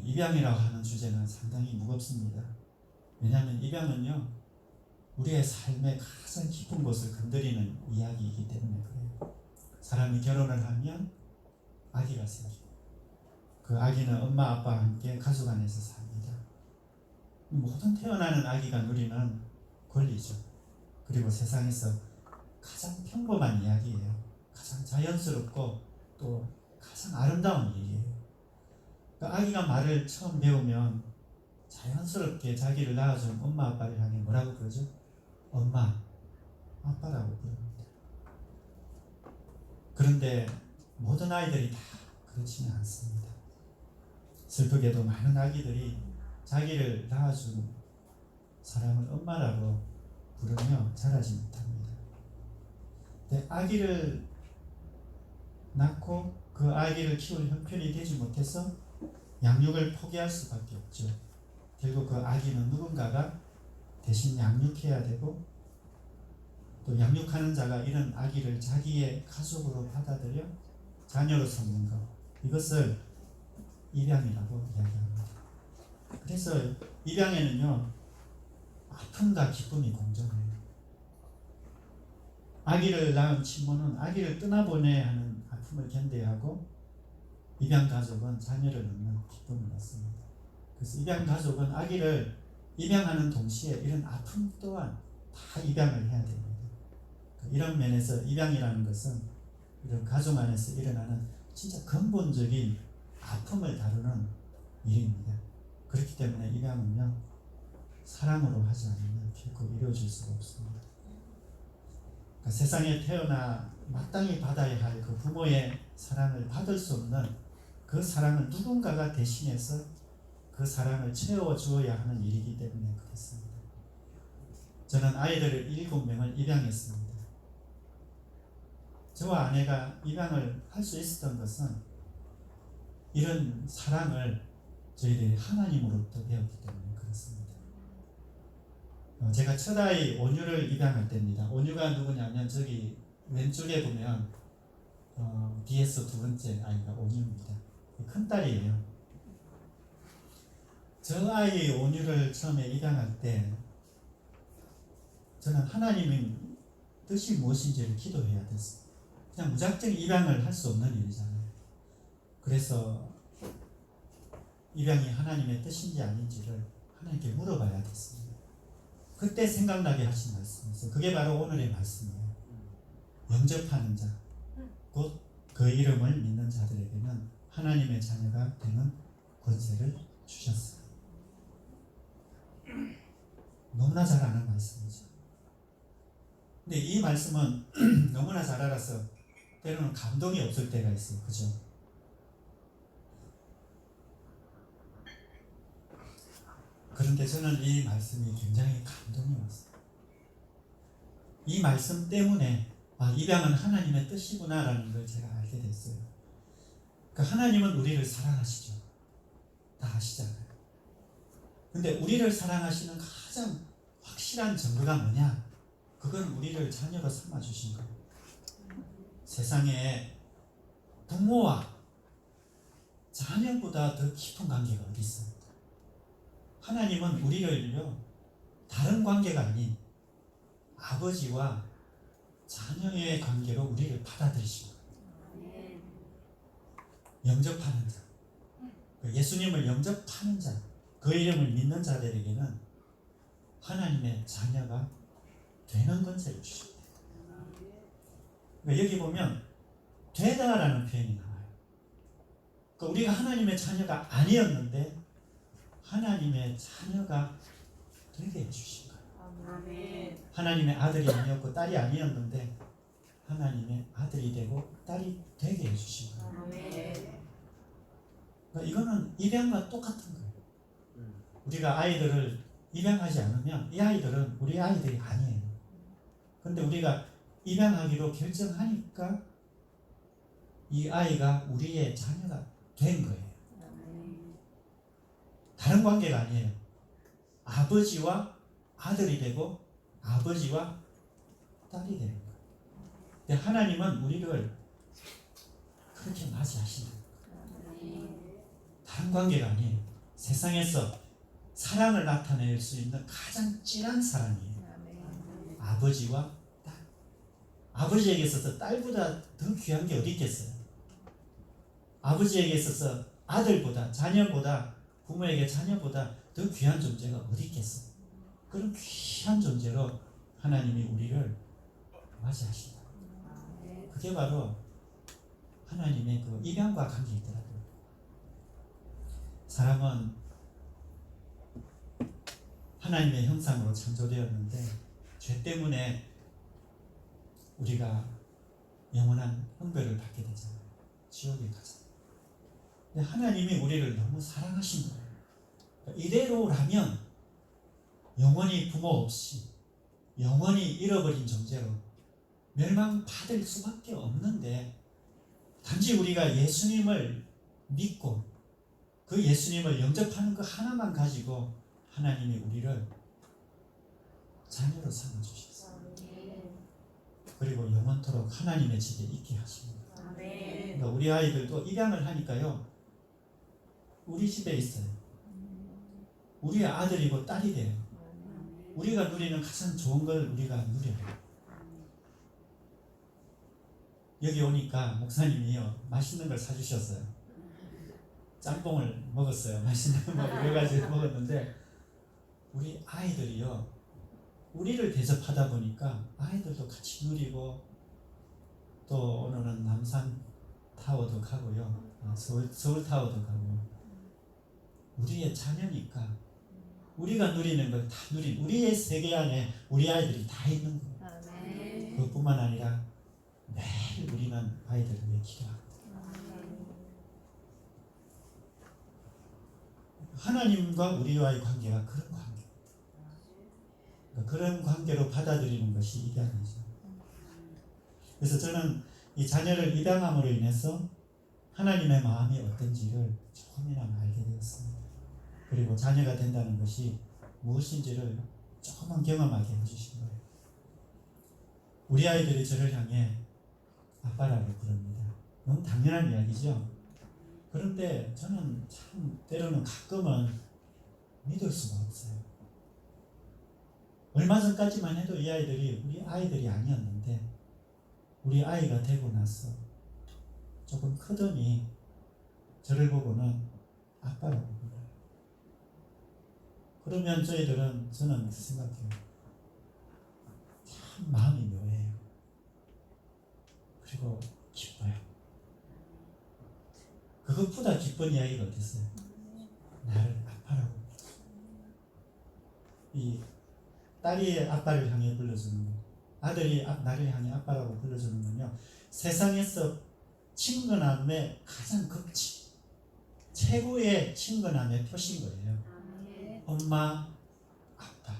Speaker 3: 입양이라고 하는 주제는 상당히 무겁습니다. 왜냐하면 입양은요 우리의 삶의 가장 깊은 곳을 건드리는 이야기이기 때문에 그래요. 사람이 결혼을 하면 아기가 생기고 그 아기는 엄마 아빠와 함께 가족 안에서 삽니다. 모든 태어나는 아기가 누리는 권리죠. 그리고 세상에서 가장 평범한 이야기예요. 가장 자연스럽고 또 가장 아름다운 일이에요. 그러니까 아기가 말을 처음 배우면 자연스럽게 자기를 낳아준 엄마 아빠를 향해 뭐라고 그러죠? 엄마, 아빠라고 부릅니다. 그런데 모든 아이들이 다 그렇지는 않습니다. 슬프게도 많은 아기들이 자기를 낳아준 사람을 엄마라고 부르며 자라지 못합니다. 근데 아기를 낳고 그 아기를 키울 형편이 되지 못해서 양육을 포기할 수밖에 없죠. 결국 그 아기는 누군가가 대신 양육해야 되고 또 양육하는 자가 이런 아기를 자기의 가족으로 받아들여 자녀로 삼는 것, 이것을 입양이라고 이야기합니다. 그래서 입양에는요 아픔과 기쁨이 공존해요. 아기를 낳은 친모는 아기를 떠나보내야 하는 아픔을 견뎌야 하고, 입양 가족은 자녀를 얻는 기쁨을 얻습니다. 그래서 입양 가족은 아기를 입양하는 동시에 이런 아픔 또한 다 입양을 해야 됩니다. 이런 면에서 입양이라는 것은 이런 가족 안에서 일어나는 진짜 근본적인 아픔을 다루는 일입니다. 그렇기 때문에 입양은요 사랑으로 하지 않으면 결코 이루어질 수가 없습니다. 그러니까 세상에 태어나 마땅히 받아야 할 그 부모의 사랑을 받을 수 없는 그 사랑을 누군가가 대신해서 그 사랑을 채워주어야 하는 일이기 때문에 그렇습니다. 저는 아이들을 7명을 입양했습니다. 저와 아내가 입양을 할 수 있었던 것은 이런 사랑을 저희들이 하나님으로부터 배웠기 때문에 그렇습니다. 제가 첫 아이 온유를 입양할 때입니다. 온유가 누구냐면 저기 왼쪽에 보면 뒤에서 두 번째 아이가 온유입니다. 큰 딸이에요. 저 아이 온유를 처음에 입양할 때 저는 하나님의 뜻이 무엇인지를 기도해야 됐어요. 그냥 무작정 입양을 할 수 없는 일이잖아요. 그래서 입양이 하나님의 뜻인지 아닌지를 하나님께 물어봐야 됐습니다. 그때 생각나게 하신 말씀이 있어요. 그게 바로 오늘의 말씀이에요. 영접하는 자, 곧 그 이름을 믿는 자들에게는 하나님의 자녀가 되는 권세를 주셨어요. 너무나 잘 아는 말씀이죠. 근데 이 말씀은 너무나 잘 알아서 때로는 감동이 없을 때가 있어요. 그죠? 그런데 저는 이 말씀이 굉장히 감동이 왔어요. 이 말씀 때문에 입양은 하나님의 뜻이구나라는 걸 제가 알게 됐어요. 그러니까 하나님은 우리를 사랑하시죠. 다 아시잖아요. 근데 우리를 사랑하시는 가장 확실한 증거가 뭐냐? 그건 우리를 자녀로 삼아주신 거예요. 세상에 부모와 자녀보다 더 깊은 관계가 어디 있어요? 하나님은 우리를요, 다른 관계가 아닌 아버지와 자녀의 관계로 우리를 받아들이신 거예요. 영접하는 자, 예수님을 영접하는 자, 그 이름을 믿는 자들에게는 하나님의 자녀가 되는 권세를 주십니다. 그러니까 여기 보면 되다라는 표현이 나와요. 그러니까 우리가 하나님의 자녀가 아니었는데 하나님의 자녀가 되게 해주신 거예요. 하나님의 아들이 아니었고 딸이 아니었는데 하나님의 아들이 되고 딸이 되게 해주신 거예요. 그러니까 이거는 입양과 똑같은 거예요. 우리가 아이들을 입양하지 않으면 이 아이들은 우리 아이들이 아니에요. 근데 우리가 입양하기로 결정하니까 이 아이가 우리의 자녀가 된 거예요. 다른 관계가 아니에요. 아버지와 아들이 되고 아버지와 딸이 되는 거예요. 근데 하나님은 우리를 그렇게 맞이하시는 거예요. 다른 관계가 아니에요. 세상에서 사랑을 나타낼 수 있는 가장 진한 사랑이에요. 아버지와 딸. 아버지에게 있어서 딸보다 더 귀한 게 어디 있겠어요? 아버지에게 있어서 아들보다, 자녀보다, 부모에게 자녀보다 더 귀한 존재가 어디 있겠어요? 그런 귀한 존재로 하나님이 우리를 맞이하신다. 그게 바로 하나님의 그 입양과 관계 있더라고요. 사람은 하나님의 형상으로 창조되었는데 죄 때문에 우리가 영원한 형벌을 받게 되잖아요. 지옥에 가잖아요. 근데 하나님이 우리를 너무 사랑하신 거예요. 그러니까 이대로라면 영원히 부모 없이 영원히 잃어버린 존재로 멸망받을 수밖에 없는데 단지 우리가 예수님을 믿고 그 예수님을 영접하는 그 하나만 가지고 하나님이 우리를 자녀로 삼아주셨어요. 그리고 영원토록 하나님의 집에 있게 하십니다. 그러니까 우리 아이들도 입양을 하니까요, 우리 집에 있어요. 우리의 아들이고 딸이 돼요. 우리가 누리는 가장 좋은 걸 우리가 누려요. 여기 오니까 목사님이요, 맛있는 걸 사주셨어요. 짬뽕을 먹었어요. 맛있는 거 여러 가지 먹었는데 우리 아이들이요, 우리를 대접하다 보니까 아이들도 같이 누리고, 또 오늘은 남산 타워도 가고요, 서울 타워도 가고, 우리의 자녀니까 우리가 누리는 걸 다 누린 우리의 세계 안에 우리 아이들이 다 있는 거예요. 그것뿐만 아니라 매일 우리는 아이들을 위해 기도합니다. 하나님과 우리와의 관계가 그런 관계. 그런 관계로 받아들이는 것이 입양이죠. 그래서 저는 이 자녀를 입양함으로 인해서 하나님의 마음이 어떤지를 조금이나마 알게 되었습니다. 그리고 자녀가 된다는 것이 무엇인지를 조금만 경험하게 해주신 거예요. 우리 아이들이 저를 향해 아빠라고 부릅니다. 너무 당연한 이야기죠. 그런데 저는 참 때로는 가끔은 믿을 수가 없어요. 얼마 전까지만 해도 이 아이들이 우리 아이들이 아니었는데 우리 아이가 되고 나서 조금 크더니 저를 보고는 아빠라고 불러요. 그러면 저는 이렇게 생각해요. 참 마음이 묘해요. 그리고 기뻐요. 그것보다 기쁜 이야기가 어디 있어요? 나를 아빠라고 불렀어요. 이 딸이 아빠를 향해 불러주는 거, 아들이 나를 향해 아빠라고 불러주는 건요, 세상에서 친근함의 가장 극치, 최고의 친근함의 표시인 거예요. 엄마, 아빠.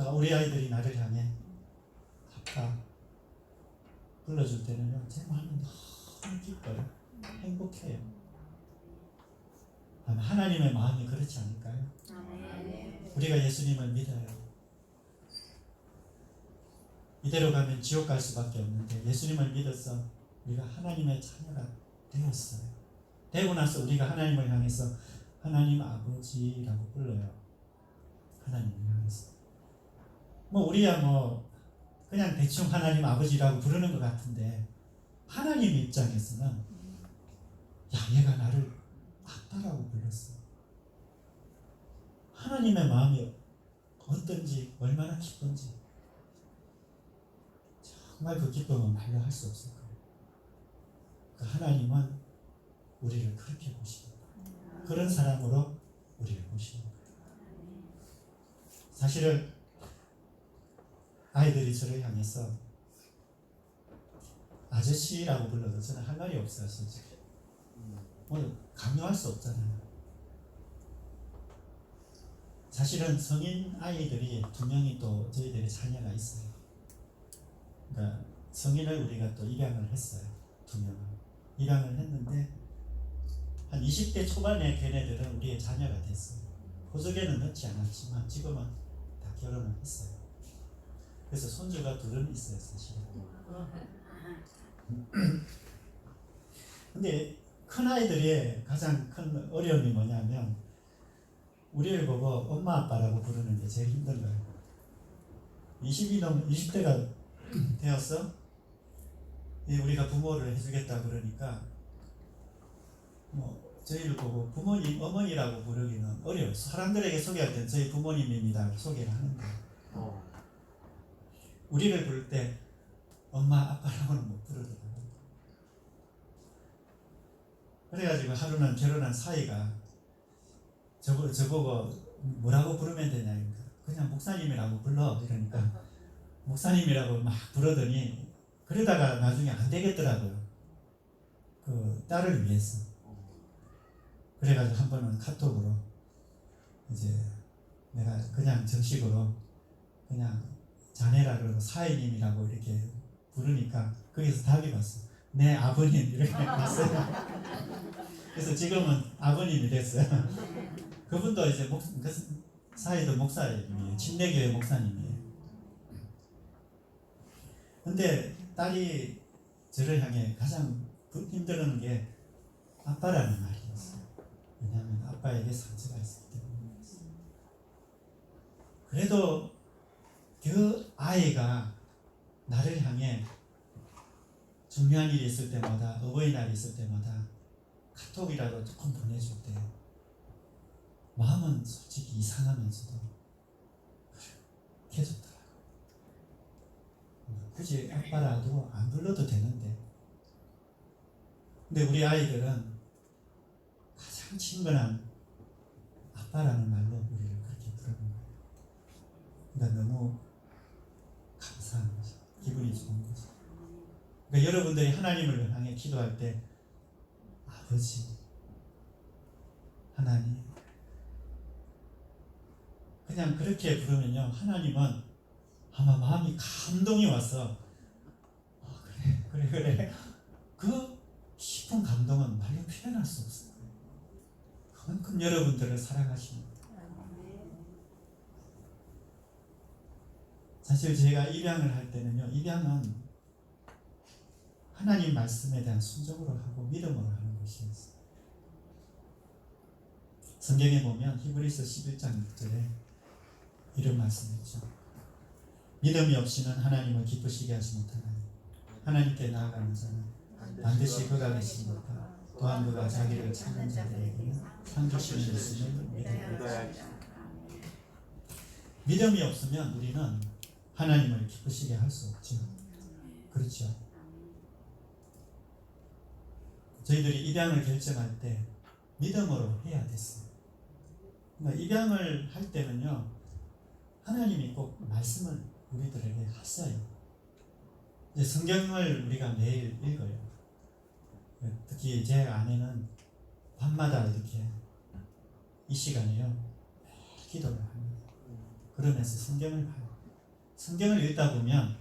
Speaker 3: 그러니까 우리 아이들이 나를 향해 아빠 불러줄 때는요, 제 마음이 너무 기뻐요. 행복해요. 아마 하나님의 마음이 그렇지 않을까요? 우리가 예수님을 믿어요. 이대로 가면 지옥 갈 수밖에 없는데 예수님을 믿어서 우리가 하나님의 자녀가 되었어요. 되고 나서 우리가 하나님을 향해서 하나님 아버지라고 불러요. 하나님을 향해서. 뭐 우리야 뭐 그냥 대충 하나님 아버지라고 부르는 것 같은데 하나님 입장에서는 야, 얘가 나를 아빠라고 불렀어. 하나님의 마음이 어떤지, 얼마나 기쁜지 정말 그 기쁨은 말로 할 수 없을 거예요. 그 하나님은 우리를 그렇게 보시는 거예요. 그런 사람으로 우리를 보시는 거예요. 사실은 아이들이 저를 향해서 아저씨라고 불러도 저는 할 말이 없어요, 솔직히. 뭐 강요할 수 없잖아요. 사실은 성인 아이들이 2명이 또 저희들의 자녀가 있어요. 그러니까 성인을 우리가 또 입양을 했어요. 2명을 입양을 했는데 한 20대 초반에 걔네들은 우리의 자녀가 됐어요. 호적에는 넣지 않았지만 지금은 다 결혼을 했어요. 그래서 손주가 2은 있어요, 사실은. 근데 큰 아이들의 가장 큰 어려움이 뭐냐면 우리를 보고 엄마 아빠라고 부르는 게 제일 힘든 거예요. 20대가 되어서 우리가 부모를 해주겠다 그러니까 뭐 저희를 보고 부모님, 어머니라고 부르기는 어려워요. 사람들에게 소개할 땐 저희 부모님입니다 소개를 하는 거예요. 우리를 부를 때 엄마 아빠라고는 못 부르더라고요. 그래가지고 하루는 결혼한 사이가 저보고 뭐라고 부르면 되냐, 그냥 목사님이라고 불러 이러니까 목사님이라고 막 부르더니 그러다가 나중에 안 되겠더라고요. 그 딸을 위해서. 그래가지고 한 번은 카톡으로 이제 내가 그냥 정식으로 그냥 자네라 그러고 사위님이라고 이렇게 부르니까 거기서 답이 왔어. 네 아버님 이렇게 왔어요. 그래서 지금은 아버님이 됐어요. 그분도 이제 사이도 목사님이에요. 침례교회 목사님이에요. 근데 딸이 저를 향해 가장 힘들어하는 게 아빠라는 말이었어요. 왜냐하면 아빠에게 상처가 있었기 때문이었어요. 그래도 그 아이가 나를 향해 중요한 일이 있을 때마다, 어버이날이 있을 때마다 카톡이라도 조금 보내줄 때 마음은 솔직히 이상하면서도 그렇게 좋더라고요. 굳이 아빠라도 안 불러도 되는데, 근데 우리 아이들은 가장 친근한 아빠라는 말로 우리를 그렇게 부르는 거예요. 그러니까 너무 감사한 거죠. 기분이 좋은 거죠. 그러니까 여러분들이 하나님을 향해 기도할 때 아버지, 하나님 그냥 그렇게 부르면요, 하나님은 아마 마음이 감동이 와서 그래 그 깊은 감동은 말로 표현할 수 없어요. 그만큼 여러분들을 사랑하시는 거예요. 사실 제가 입양을 할 때는요, 입양은 하나님 말씀에 대한 순종으로 하고 믿음으로 하는 것이었어요. 성경에 보면 히브리서 11장 6절에 이런 말씀이 있죠. 믿음이 없이는 하나님을 기쁘시게 하지 못하나니 하나님께 나아가는 자는 반드시 그가 계시니까 또한 그가 자기를 찾는 자들에게는 상 주시는 것을 믿어야 합니다. 믿음이 없으면 우리는 하나님을 기쁘시게 할 수 없죠. 그렇죠. 저희들이 입양을 결정할 때 믿음으로 해야 됐어요. 그러니까 입양을 할 때는요, 하나님이 꼭 말씀을 우리들에게 하셔요. 이제 성경을 우리가 매일 읽어요. 특히 제 아내는 밤마다 이렇게 이 시간에요, 매일 기도를 합니다. 그러면서 성경을 봐요. 성경을 읽다 보면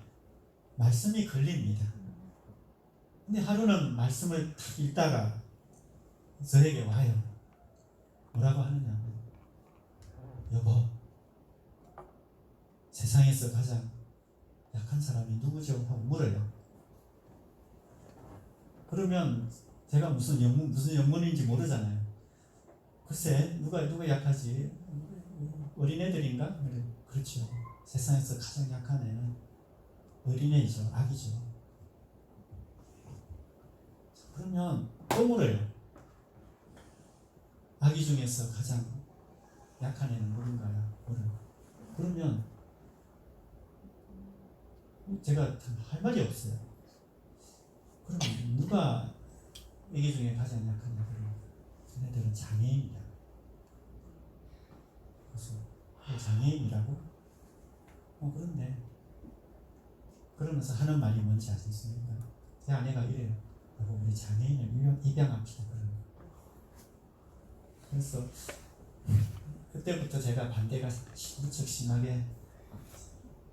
Speaker 3: 말씀이 걸립니다. 근데 하루는 말씀을 탁 읽다가 저에게 와요. 뭐라고 하느냐면, 여보, 세상에서 가장 약한 사람이 누구죠? 하고 물어요. 그러면 제가 무슨 영문인지 모르잖아요. 글쎄, 누가 약하지? 어린애들인가? 그렇죠. 세상에서 가장 약한 애는 어린애이죠. 아기죠. 그러면 또 물어요. 아기 중에서 가장 약한 애는 누군가요? 물어요. 그러면 제가 할 말이 없어요. 그럼 누가 애기 중에 가장 약하냐? 그러면 걔네들은 장애인이야. 그래서 장애인이라고? 그런데 그러면서 하는 말이 뭔지 아시겠습니까? 제 아내가 이래요. 여보, 우리 장애인을 입양합시다. 그러는 거예요. 그래서 그때부터 제가 반대가 무척 심하게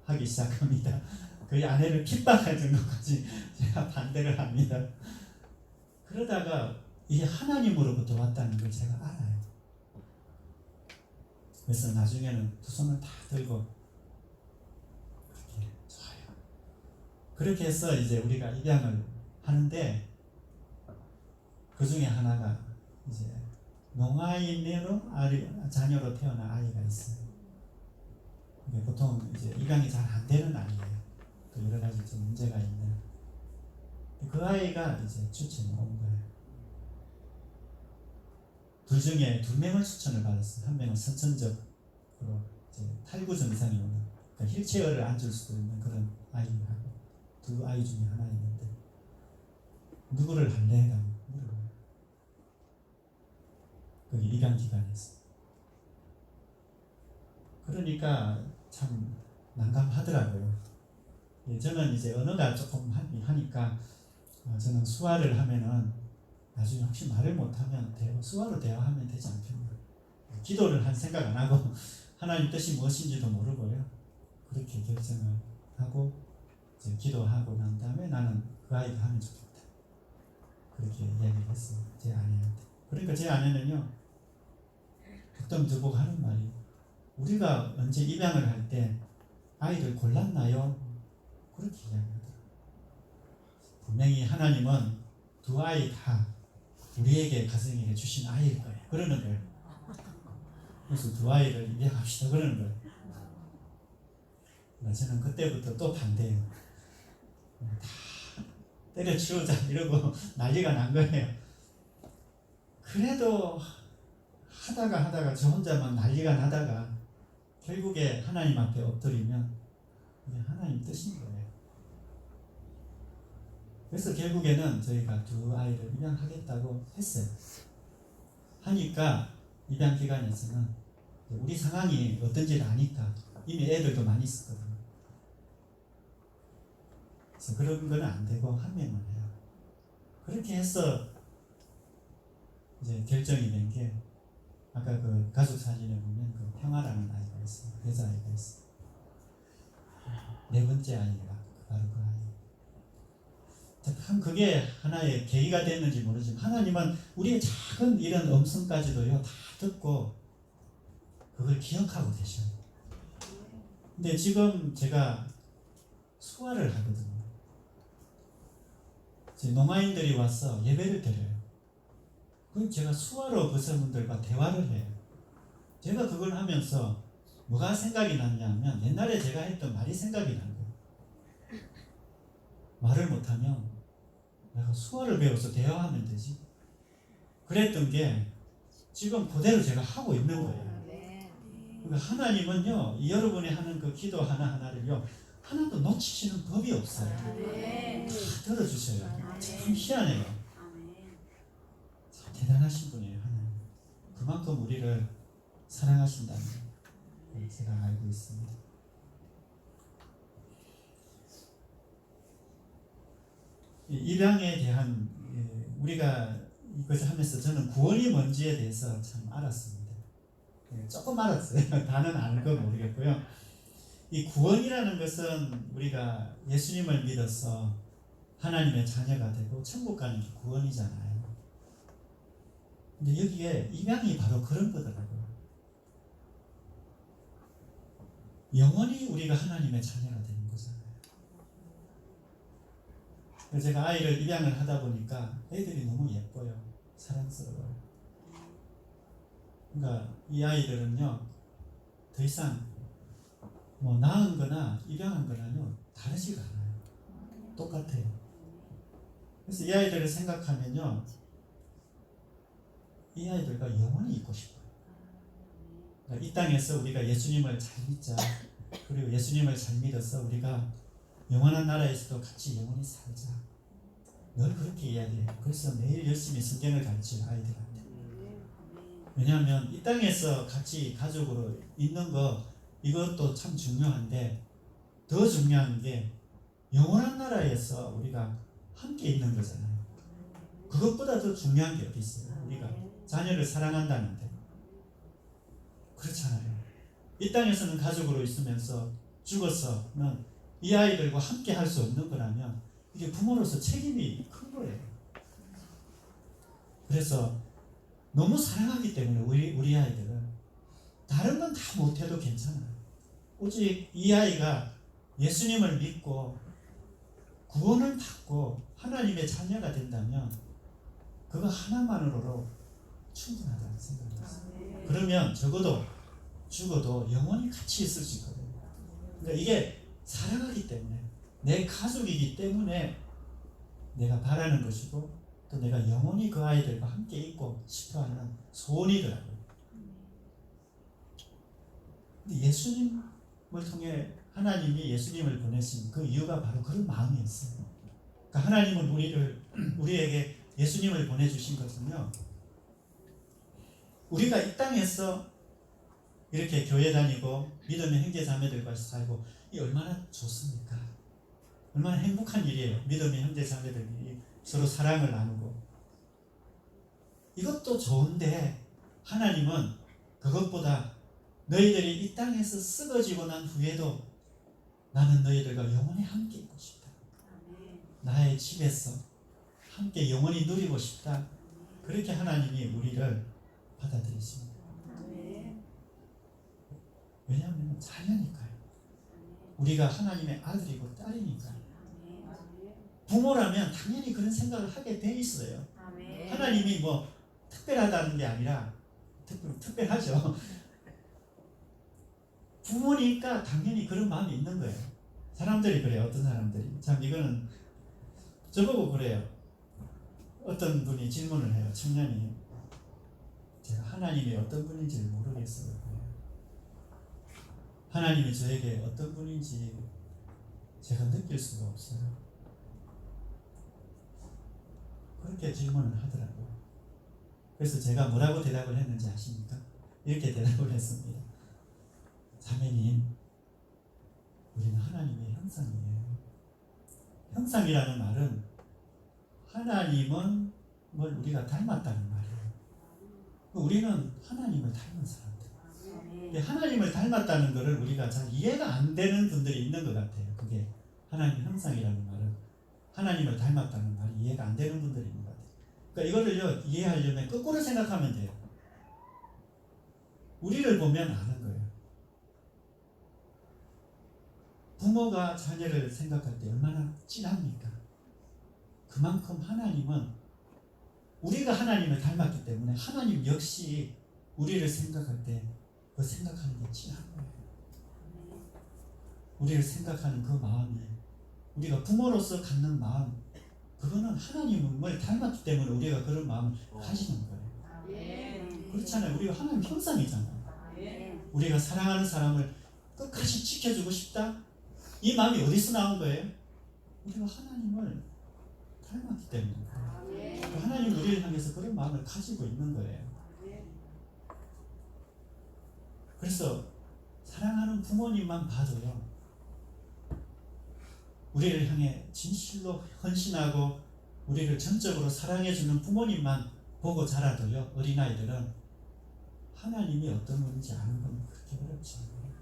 Speaker 3: 하기 시작합니다. 거의 아내를 핍박할 정도까지 제가 반대를 합니다. 그러다가 이게 하나님으로부터 왔다는 걸 제가 알아요. 그래서 나중에는 두 손을 다 들고 그렇게 좋아요. 그렇게 해서 이제 우리가 입양을 하는데 그 중에 하나가 이제 농아인으로 자녀로 태어난 아이가 있어요. 보통 이제 입양이 잘 안 되는 아이예요. 또 여러 가지 좀 문제가 있는. 그 아이가 이제 추천이 온 거예요. 둘 중에 2명을 추천을 받았어요. 한 명은 선천적으로 이제 탈구 증상이 오는, 그러니까 휠체어를 앉을 수도 있는 그런 아이하고, 2 아이 중에 하나 있는데 누구를 할래? 라고 물어봐요. 거기 입양 기관에서. 그러니까 참 난감하더라고요. 저는 이제 언어가 조금 하니까 저는 수화를 하면은 나중에 혹시 말을 못하면 수화로 대화하면 되지 않겠나. 기도를 한 생각 안 하고 하나님 뜻이 무엇인지도 모르고요. 그렇게 결정을 하고 이제 기도하고 난 다음에 나는 그 아이가 하면 좋겠다. 그렇게 이야기를 했어요. 제 아내한테. 그러니까 제 아내는요, 득덤두복 하는 말이, 우리가 언제 입양을 할 때 아이를 골랐나요? 그렇게 이야기하더라고요. 분명히 하나님은 2 아이 다 우리에게 가정에게 주신 아이일 거예요. 그러는 거예요. 그래서 2 아이를 입양합시다. 그러는 거예요. 저는 그때부터 또 반대해요. 다 때려치우자 이러고 난리가 난 거예요. 그래도 하다가 저 혼자만 난리가 나다가 결국에 하나님 앞에 엎드리면 이게 하나님 뜻인 거예요. 그래서 결국에는 저희가 2 아이를 입양하겠다고 했어요. 하니까 입양기관에서는 우리 상황이 어떤지를 아니까 이미 애들도 많이 있었거든요. 그래서 그런 건 안 되고 1명만 해요. 그렇게 해서 이제 결정이 된 게, 아까 그 가족 사진에 보면 그 평화라는 아이가 있어요. 여자아이가 있어요. 4번째 아이가 바로 그 아이. 참 그게 하나의 계기가 됐는지 모르지만 하나님은 우리의 작은 이런 음성까지도요 다 듣고 그걸 기억하고 계셔요. 근데 지금 제가 수화를 하거든요. 농아인들이 와서 예배를 드려요. 그럼 제가 수화로 그 사람들과 대화를 해요. 제가 그걸 하면서 뭐가 생각이 났냐면, 옛날에 제가 했던 말이 생각이 난 거예요. 말을 못하면 내가 수화를 배워서 대화하면 되지. 그랬던 게 지금 그대로 제가 하고 있는 거예요. 그러니까 하나님은요, 여러분이 하는 그 기도 하나하나를요 하나도 놓치시는 법이 없어요. 다 들어주셔요. 참 희한해요. 참 대단하신 분이에요, 하나님. 그만큼 우리를 사랑하신다는 걸 제가 알고 있습니다. 입양에 대한 우리가 이것을 하면서 저는 구원이 뭔지에 대해서 참 알았습니다. 조금 알았어요. 다는 아는 건 모르겠고요. 이 구원이라는 것은 우리가 예수님을 믿어서 하나님의 자녀가 되고 천국 가는 게 구원이잖아요. 근데 여기에 입양이 바로 그런 거더라고요. 영원히 우리가 하나님의 자녀가 되는 거잖아요. 그래서 제가 아이를 입양을 하다 보니까 애들이 너무 예뻐요. 사랑스러워요. 그러니까 이 아이들은요, 더 이상 뭐 낳은 거나 입양한 거나요 다르지가 않아요. 똑같아요. 그래서 이 아이들을 생각하면요, 이 아이들과 영원히 있고 싶어요. 그러니까 이 땅에서 우리가 예수님을 잘 믿자, 그리고 예수님을 잘 믿어서 우리가 영원한 나라에서도 같이 영원히 살자, 늘 그렇게 이야기해요. 그래서 매일 열심히 성경을 가르쳐요, 아이들한테. 왜냐하면 이 땅에서 같이 가족으로 있는 거, 이것도 참 중요한데 더 중요한 게 영원한 나라에서 우리가 함께 있는 거잖아요. 그것보다 더 중요한 게 어디 있어요? 우리가 자녀를 사랑한다는데. 그렇잖아요. 이 땅에서는 가족으로 있으면서 죽어서는 이 아이들과 함께 할 수 없는 거라면 이게 부모로서 책임이 큰 거예요. 그래서 너무 사랑하기 때문에 우리 아이들은 다른 건 다 못해도 괜찮아요. 오직 이 아이가 예수님을 믿고 구원을 받고 하나님의 자녀가 된다면 그거 하나만으로도 충분하다는 생각이 들었어요. 그러면 적어도 죽어도 영원히 같이 있을 수 있거든요. 그러니까 이게 사랑하기 때문에, 내 가족이기 때문에 내가 바라는 것이고, 또 내가 영원히 그 아이들과 함께 있고 싶어하는 소원이더라고요. 근데 예수님을 통해 하나님이 예수님을 보내신 그 이유가 바로 그런 마음이었어요. 그러니까 하나님은 우리에게 예수님을 보내주신 것은요, 우리가 이 땅에서 이렇게 교회 다니고 믿음의 형제 자매들과 살고, 이 얼마나 좋습니까? 얼마나 행복한 일이에요. 믿음의 형제 자매들이 서로 사랑을 나누고. 이것도 좋은데 하나님은 그것보다 너희들이 이 땅에서 썩어지고 난 후에도 나는 너희들과 영원히 함께 있고 싶다. 나의 집에서 함께 영원히 누리고 싶다. 그렇게 하나님이 우리를 받아들이십니다. 왜냐하면 자녀니까요. 우리가 하나님의 아들이고 딸이니까요. 부모라면 당연히 그런 생각을 하게 돼 있어요. 하나님이 뭐 특별하다는 게 아니라 특별하죠. 부모니까 당연히 그런 마음이 있는 거예요. 사람들이 그래요. 어떤 사람들이. 참 이거는 저보고 그래요. 어떤 분이 질문을 해요. 청년이. 제가 하나님이 어떤 분인지를 모르겠어요. 하나님이 저에게 어떤 분인지 제가 느낄 수가 없어요. 그렇게 질문을 하더라고요. 그래서 제가 뭐라고 대답을 했는지 아십니까? 이렇게 대답을 했습니다. 자매님, 우리는 하나님의 형상이에요. 형상이라는 말은 하나님은 뭘 우리가 닮았다는 말이에요. 우리는 하나님을 닮은 사람들. 근데 하나님을 닮았다는 것을 우리가 잘 이해가 안 되는 분들이 있는 것 같아요. 그게 하나님 형상이라는 말은, 하나님을 닮았다는 말이 이해가 안 되는 분들이 있는 것 같아요. 그러니까 이거를요, 이해하려면 거꾸로 생각하면 돼요. 우리를 보면 아는 거예요. 부모가 자녀를 생각할 때 얼마나 찐합니까? 그만큼 하나님은 우리가 하나님을 닮았기 때문에 하나님 역시 우리를 생각할 때 그 생각하는 게 찐한 거예요. 우리를 생각하는 그 마음이, 우리가 부모로서 갖는 마음, 그거는 하나님을 닮았기 때문에 우리가 그런 마음을 가지는 거예요. 그렇잖아요. 우리가 하나님 형상이잖아요. 우리가 사랑하는 사람을 끝까지 지켜주고 싶다? 이 마음이 어디서 나온 거예요? 우리가 하나님을 닮았기 때문에. 하나님 우리를 향해서 그런 마음을 가지고 있는 거예요. 그래서 사랑하는 부모님만 봐도요, 우리를 향해 진실로 헌신하고 우리를 전적으로 사랑해주는 부모님만 보고 자라도요, 어린아이들은 하나님이 어떤 분인지 아는 건 그렇게 어렵지 않아요.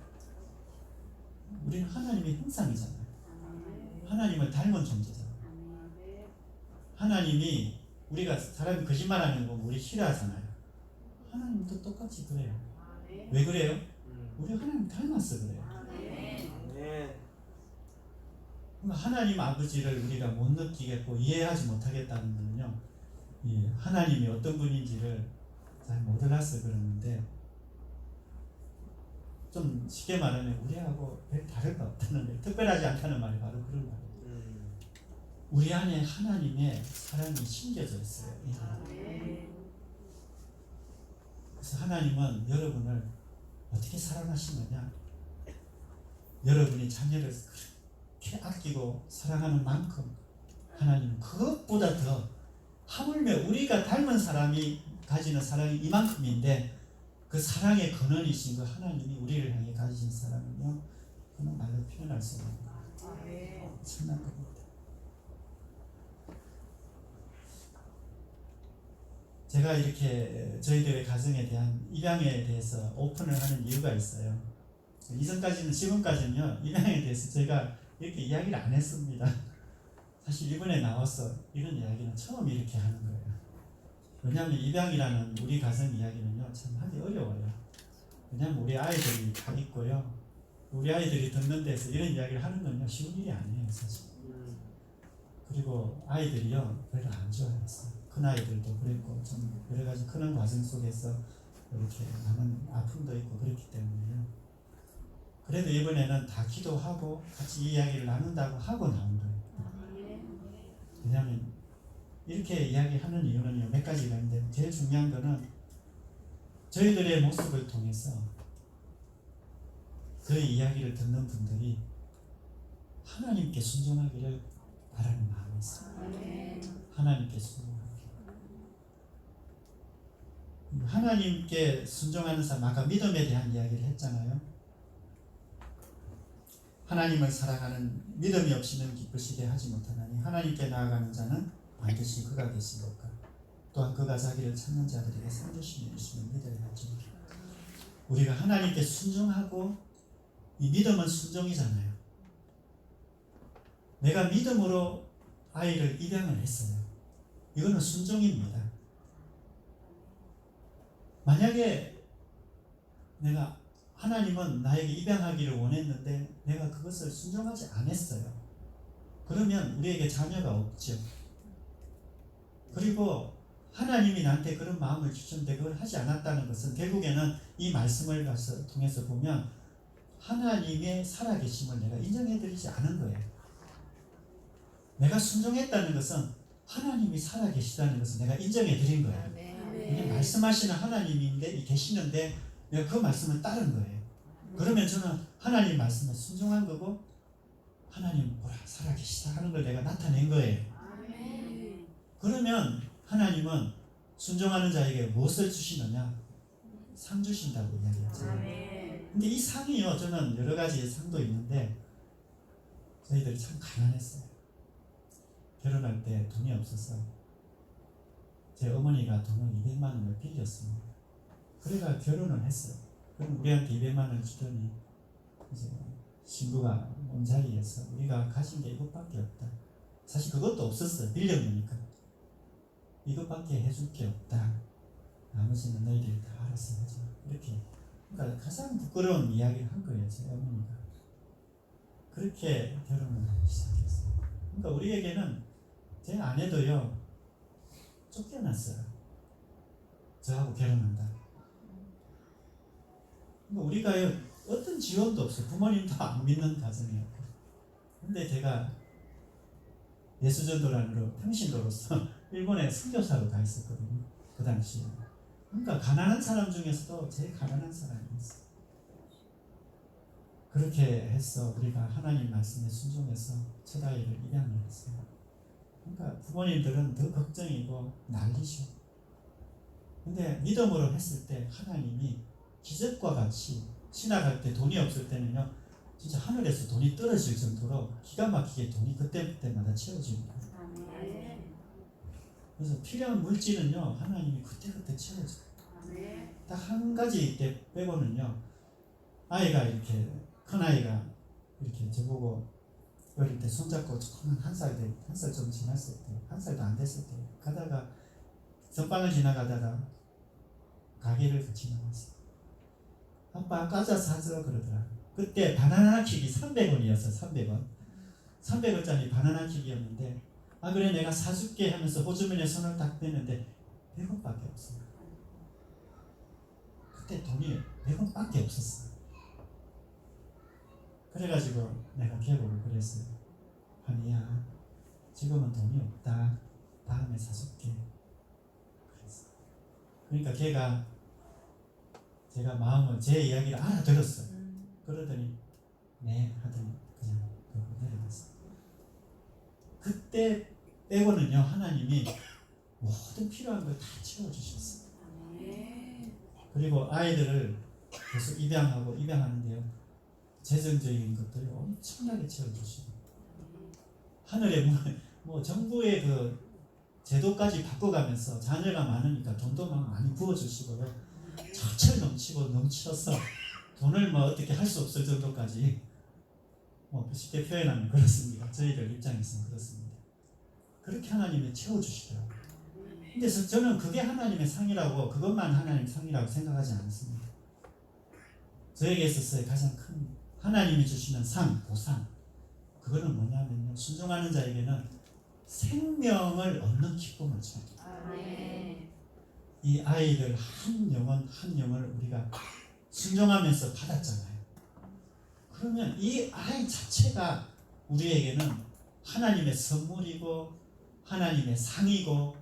Speaker 3: 우리는 하나님의 형상이잖아요. 하나님을 닮은 존재잖아요. 하나님이 우리가 사람이 거짓말하는 거 우리 싫어하잖아요. 하나님도 똑같이 그래요. 왜 그래요? 우리 하나님 닮았어 그래요. 그러니까 하나님 아버지를 우리가 못 느끼겠고 이해하지 못하겠다는 거는요, 하나님이 어떤 분인지를 잘 못 알아서 그러는데, 좀 쉽게 말하면 우리하고 별 다를 바 없다는 거예요. 특별하지 않다는 말이 바로 그런 말이에요. 우리 안에 하나님의 사랑이 심겨져 있어요. 그래서 하나님은 여러분을 어떻게 사랑하시느냐, 여러분이 자녀를 그렇게 아끼고 사랑하는 만큼 하나님은 그것보다 더, 하물며 우리가 닮은 사람이 가지는 사랑이 이만큼인데 그 사랑의 근원이신 그 하나님이 우리를 향해 가지신 사랑은요, 그는 말로 표현할 수 없는 거예요. 엄청난 겁니다. 제가 이렇게 저희들의 가정에 대한 입양에 대해서 오픈을 하는 이유가 있어요. 이전까지는, 지금까지는요, 입양에 대해서 제가 이렇게 이야기를 안 했습니다. 사실 이번에 나와서 이런 이야기는 처음 이렇게 하는 거예요. 왜냐하면 입양이라는 우리 가정 이야기는요, 참 하기 어려워요. 왜냐하면 우리 아이들이 다 있고요, 우리 아이들이 듣는 데서 이런 이야기를 하는 건요, 쉬운 일이 아니에요, 사실. 그리고 아이들이요, 별로 안 좋아했어요. 큰 아이들도 그랬고, 좀 여러 가지 크는 과정 속에서 이렇게 많은 아픔도 있고 그렇기 때문에요. 그래도 이번에는 다 기도하고 같이 이야기를 나눈다고 하고 나온 거예요. 왜냐하면 이렇게 이야기하는 이유는요, 몇 가지가 있는데, 제일 중요한 거는 저희들의 모습을 통해서 저희 이야기를 듣는 분들이 하나님께 순종하기를 바라는 마음이 있어요. 하나님께 순종하기. 하나님께 순종하는 사람, 아까 믿음에 대한 이야기를 했잖아요. 하나님을 사랑하는 믿음이 없이는 기쁘시게 하지 못하나니 하나님께 나아가는 자는 반드시 그가 계신 것과 또한 그가 자기를 찾는 자들에게 상 주심이 있음을 믿어야 하지. 우리가 하나님께 순종하고, 이 믿음은 순종이잖아요. 내가 믿음으로 아이를 입양을 했어요. 이거는 순종입니다. 만약에 내가, 하나님은 나에게 입양하기를 원했는데 내가 그것을 순종하지 않았어요. 그러면 우리에게 자녀가 없죠. 그리고 하나님이 나한테 그런 마음을 주셨는데 그걸 하지 않았다는 것은 결국에는 이 말씀을 통해서 보면 하나님의 살아계심을 내가 인정해드리지 않은 거예요. 내가 순종했다는 것은 하나님이 살아계시다는 것을 내가 인정해드린 거예요. 그냥 말씀하시는 하나님인데 계시는데 내가 그 말씀을 따른 거예요. 그러면 저는 하나님 말씀에 순종한 거고, 하나님 보라 살아계시다 하는 걸 내가 나타낸 거예요. 그러면 하나님은 순종하는 자에게 무엇을 주시느냐? 상 주신다고 이야기하죠. 근데 이 상이요, 저는 여러 가지 상도 있는데 저희들이 참 가난했어요. 결혼할 때 돈이 없어서 제 어머니가 돈을 200만 원을 빌렸습니다. 그래가 결혼을 했어요. 그럼 우리한테 200만 원을 주더니 이제 신부가 온 자리에서 우리가 가진 게 이것밖에 없다. 사실 그것도 없었어요. 빌려놓으니까. 이것밖에 해줄 게 없다. 나머지는 너희들이 다 알아서 하자. 이렇게. 그러니까 가장 부끄러운 이야기를 한 거예요, 제 어머니가. 그렇게 결혼을 시작했어요. 그러니까 우리에게는 제 아내도요, 쫓겨났어요. 저하고 결혼한다. 그러니까 우리가 어떤 지원도 없어요. 부모님도 안 믿는 가정이었고. 근데 제가 예수전도란으로 평신도로서 일본에 선교사로 가 있었거든요. 그 당시에. 그러니까 가난한 사람 중에서도 제일 가난한 사람이었어요. 그렇게 해서 우리가 하나님 말씀에 순종해서 첫 아이를 입양을 했어요. 그러니까 부모님들은 더 걱정이고 난리죠. 근데 믿음으로 했을 때 하나님이 기적과 같이, 신학할 때 돈이 없을 때는요, 진짜 하늘에서 돈이 떨어질 정도로 기가 막히게 돈이 그때마다 채워집니다. 그래서 필요한 물질은요, 하나님이 그때그때 채워줘요. 딱 한 가지 때 빼고는요, 아이가 이렇게 큰 아이가 이렇게 저보고 어릴 때 손잡고 조금만 한 살 좀 지났을 때, 한 살도 안 됐을 때 가다가 전방을 지나가다가 가게를 지나갔어요. 아빠 과자 사줘 그러더라고요. 그때 바나나 킥이 300원이었어요. 300원. 300원짜리 바나나 킥이었는데, 아 그래 내가 사줄게 하면서 호주머니에 손을 딱 대는데 100원밖에 없어요. 그때 돈이 100원밖에 없었어요. 그래가지고 내가 계곡을 그랬어요. 한이야, 지금은 돈이 없다. 다음에 사줄게. 그랬어요. 그러니까 걔가 제가 마음을 제 이야기를 알아들었어요. 그러더니 네 하더니 그냥 내려갔어요. 그때 빼고는요, 하나님이 모든 필요한 걸 다 채워주셨어요. 그리고 아이들을 계속 입양하는데요, 재정적인 것들을 엄청나게 채워주시고, 하늘에 뭐 정부의 그 제도까지 바꿔가면서 자녀가 많으니까 돈도 막 많이 부어주시고요, 철철 넘쳐서 돈을 뭐 어떻게 할 수 없을 정도까지, 뭐 쉽게 표현하면 그렇습니다. 저희들 입장에서는 그렇습니다. 그렇게 하나님이 채워주시더라고요. 근데 저는 그게 하나님의 상이라고, 그것만 하나님의 상이라고 생각하지 않습니다. 저에게 있어서의 가장 큰 하나님이 주시는 상, 보상, 그거는 뭐냐면요, 순종하는 자에게는 생명을 얻는 기쁨을 줍니다. 이 아이들 한 영을 우리가 순종하면서 받았잖아요. 그러면 이 아이 자체가 우리에게는 하나님의 선물이고 하나님의 상이고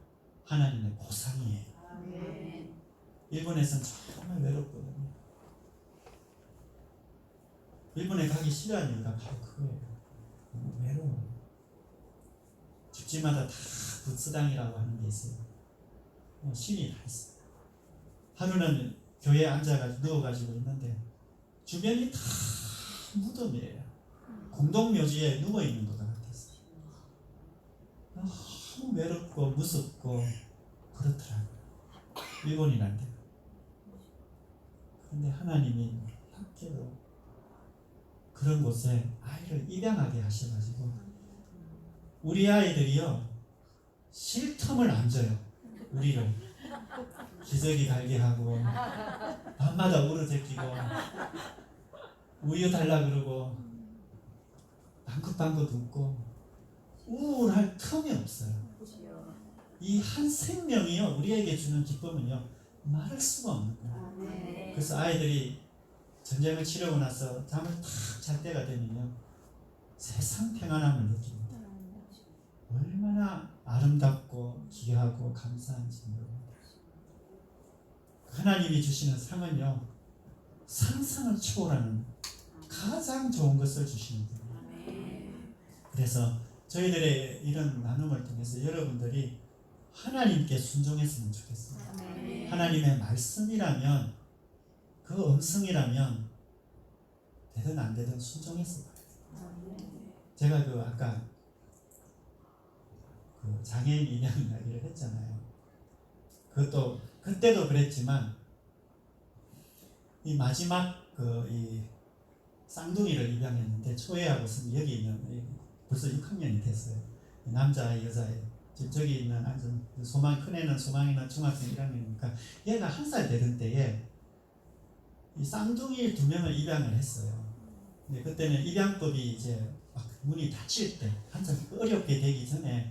Speaker 3: 하나님의 보상이에요. 일본에서는 정말 외롭거든요. 일본에 가기 싫어하는 이유가 바로 그거예요. 너무 외로워요. 집집마다 다 부스당이라고 하는 게 있어요. 신이 다 있어요. 하루는 교회에 앉아가지고 누워가지고 있는데 주변이 다 무덤이에요. 공동묘지에 누워있는 것 같았어요. 너무 외롭고 무섭고 그렇더라고요. 일본이란 데. 그런데 하나님이 학교로 그런 곳에 아이를 입양하게 하셔가지고 우리 아이들이요, 쉴 틈을 안 줘요. 우리를 기저귀 갈게 하고 밤마다 울어제끼고 우유 달라 그러고 방긋방긋 웃고 우울할 틈이 없어요. 이 한 생명이요, 우리에게 주는 기쁨은요, 말할 수가 없는 거예요. 그래서 아이들이 전쟁을 치르고 나서 잠을 탁 잘 때가 되면요, 세상 평안함을 느낍니다. 얼마나 아름답고 귀하고 감사한지 모릅니다. 하나님이 주시는 상은요, 상상을 초월하는 가장 좋은 것을 주시는 거예요. 그래서 저희들의 이런 나눔을 통해서 여러분들이 하나님께 순종했으면 좋겠어요. 하나님의 말씀이라면, 그 음성이라면 되든 안 되든 순종했을 거예요. 제가 아까 장애인 입양 이야기를 했잖아요. 그때도 그랬지만 이 마지막 이 쌍둥이를 입양했는데 초애하고 있으면 여기 있는 벌써 6학년이 됐어요. 남자애 여자애. 지금 저기 있는 큰 애는 소망이나 중학생 1학년이니까 얘가 1살 되던 때에 이 쌍둥이 2명을 입양을 했어요. 근데 그때는 입양법이 이제 막 문이 닫힐 때 한참 어렵게 되기 전에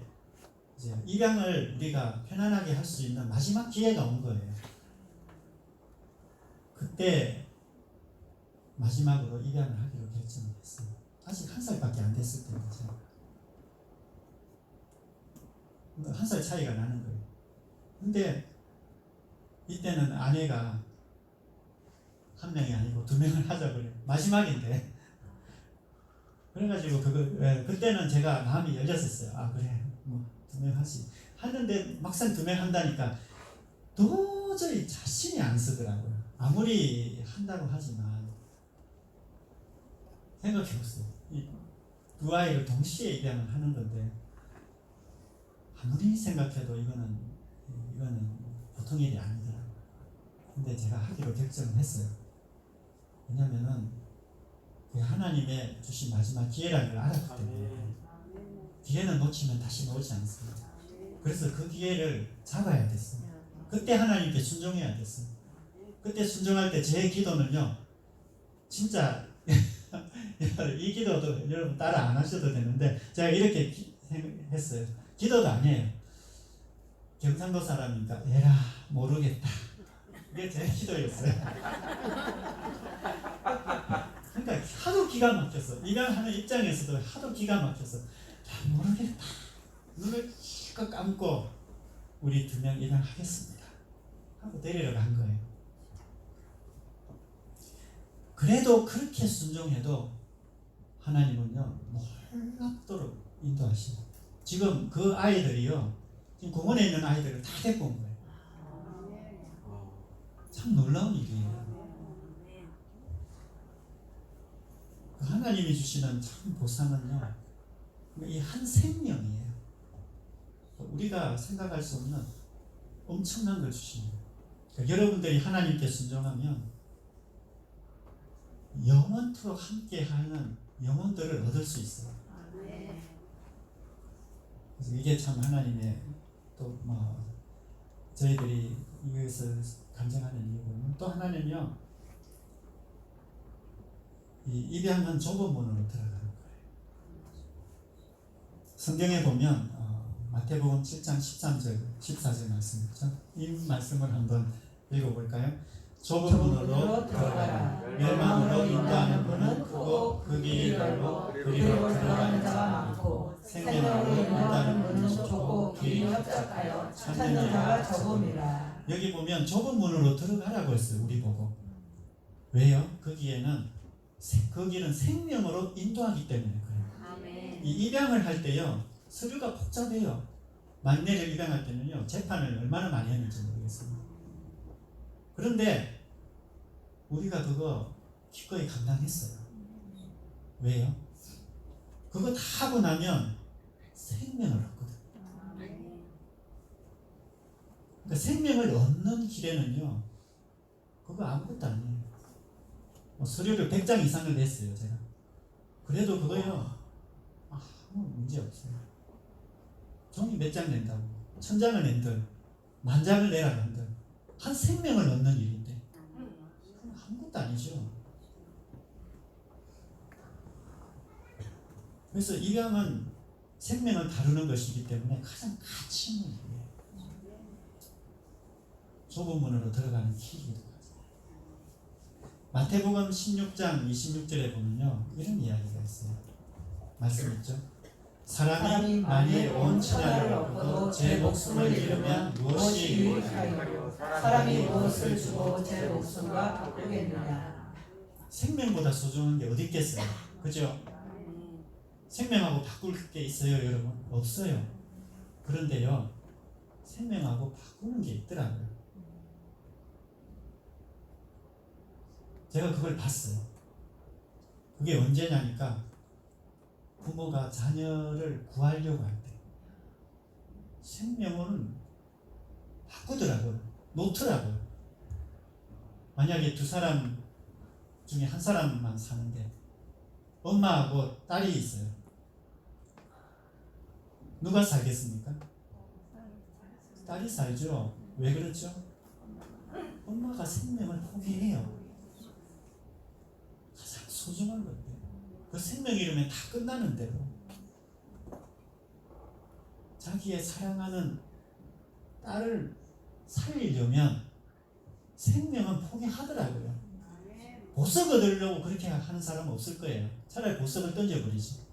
Speaker 3: 이제 입양을 우리가 편안하게 할 수 있는 마지막 기회가 온 거예요. 그때 마지막으로 입양을 하기로 결정을 했어요. 아직 1살밖에 안 됐을 때죠. 1살 차이가 나는 거예요. 근데 이때는 아내가 한 명이 아니고 2명을 하자 그래요. 마지막인데. 그래가지고 그때는 제가 마음이 열렸었어요. 아 그래, 뭐 2명 하지. 하는데 막상 2명 한다니까 도저히 자신이 안 서더라고요. 아무리 한다고 하지만 생각해보세요. 이 두 아이를 동시에 입양을 하는 건데 아무리 생각해도 이거는 보통 일이 아니더라고요. 근데 제가 하기로 결정을 했어요. 왜냐면은 그 하나님의 주신 마지막 기회라는 걸 알았기 때문에 기회는 놓치면 다시 오지 않습니다. 그래서 그 기회를 잡아야 됐어요. 그때 하나님께 순종해야 됐어요. 그때 순종할 때 제 기도는요, 진짜 이 기도도 여러분 따라 안 하셔도 되는데 제가 이렇게 했어요. 기도도 아니에요. 경상도 사람이니까 에라 모르겠다. 이게 제 기도였어요. 그러니까 하도 기가 막혔어. 입양하는 입장에서도 하도 기가 막혔어. 모르겠다. 눈을 실컷 감고 우리 2명 입양하겠습니다 하고 데리러 간 거예요. 그래도 그렇게 순종해도 하나님은요 놀랍도록 인도하시고, 지금 그 아이들이요 지금 공원에 있는 아이들을 다 데리고 온 거예요. 참 놀라운 일이에요. 그 하나님이 주시는 참 보상은요 이 한 생명이에요. 우리가 생각할 수 없는 엄청난 걸 주십니다. 그러니까 여러분들이 하나님께 순종하면 영원토록 함께하는 영혼들을 얻을 수 있어요. 그래서 이게 참 하나님의 또 저희들이 이것을 감정하는 이유는, 또 하나는요 이 입양은 좁은 문으로 들어가는 거예요. 성경에 보면 마태복음 7장 13절 14절 말씀 있죠. 이 말씀을 한번 읽어볼까요? 좁은 문으로 들어가라. 멸망으로 인도하는 문은 크고 그 길이 넓고 그리로 들어가는 자가 많고 생명으로 인도하는 문은 좁고 길이 협착하여 찾는 자가 적음이라. 여기 보면 좁은 문으로 들어가라고 했어요. 우리 보고. 왜요? 거기는 생명으로 인도하기 때문에 그래요. 이 입양을 할 때요 서류가 복잡해요. 막내를 입양할 때는요 재판을 얼마나 많이 했는지 모르겠습니다. 그런데 우리가 그거 기꺼이 감당했어요. 왜요? 그거 다 하고 나면 생명을 얻거든. 그러니까 생명을 얻는 길에는요 그거 아무것도 아니에요. 서류를 100장 이상을 냈어요 제가. 그래도 그거요 아무 문제 없어요. 종이 몇 장 낸다고 1000장을 낸들 10,000장을 내라고 한들 한 생명을 얻는 일인데 아무것도 아니죠. 그래서 입양은 생명을 다루는 것이기 때문에 가장 가치 있는 일이에요. 좁은 문으로 들어가는 길이기도 하죠. 마태복음 16장 26절에 보면요 이런 이야기가 있어요. 말씀 있죠. 사람이 만일 온 천하를 얻고도 제 목숨을 잃으면 무엇이 유익하리요? 사람이 무엇을 주고 제 목숨과 바꾸겠느냐? 생명보다 소중한 게 어디 있겠어요? 그죠? 생명하고 바꿀 게 있어요 여러분? 없어요. 그런데요 생명하고 바꾸는 게 있더라고요. 제가 그걸 봤어요. 그게 언제냐니까 부모가 자녀를 구하려고 할 때 생명은 바꾸더라고요. 놓더라고요. 만약에 2사람 중에 한 사람만 사는데 엄마하고 딸이 있어요. 누가 살겠습니까? 딸이 살죠. 왜 그렇죠? 엄마가 생명을 포기해요. 가장 소중한 건데 그 생명 이름에 다 끝나는 대로 자기의 사랑하는 딸을 살리려면 생명은 포기하더라고요. 보석 얻으려고 그렇게 하는 사람은 없을 거예요. 차라리 보석을 던져버리지.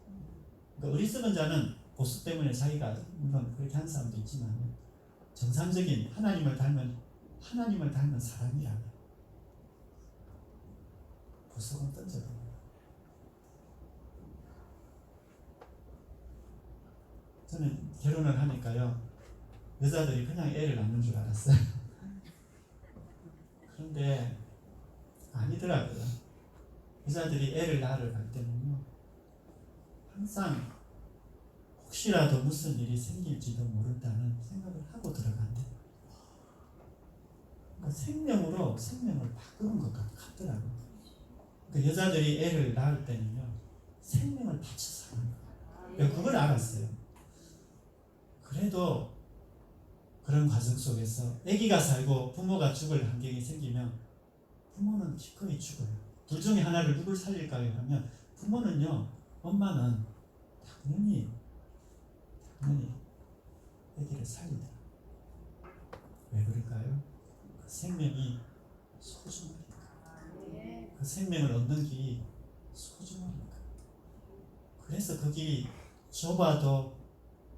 Speaker 3: 그러니까 어리석은 자는 보석 때문에 자기가 물론 그렇게 하는 사람도 있지만 정상적인 하나님을 닮은 사람이라면 보석은 던져버려요. 저는 결혼을 하니까요 여자들이 그냥 애를 낳는 줄 알았어요. 그런데 아니더라고요. 여자들이 애를 낳으러 갈 때는요 항상 혹시라도 무슨 일이 생길지도 모른다는 생각을 하고 들어간대요. 그 생명으로 생명을 바꾸는 것 같더라고요. 그 여자들이 애를 낳을 때는요 생명을 바쳐서 하는 거예요. 그걸 알았어요. 그래도 그런 과정 속에서 아기가 살고 부모가 죽을 환경이 생기면 부모는 기꺼이 죽어요. 둘 중에 하나를 누굴 살릴까요? 하면 부모는요, 엄마는 당연히 아기를 살리더라. 왜 그럴까요? 그 생명이 소중하니까. 그 생명을 얻는 길이 소중하니까. 그래서 그 길이 좁아도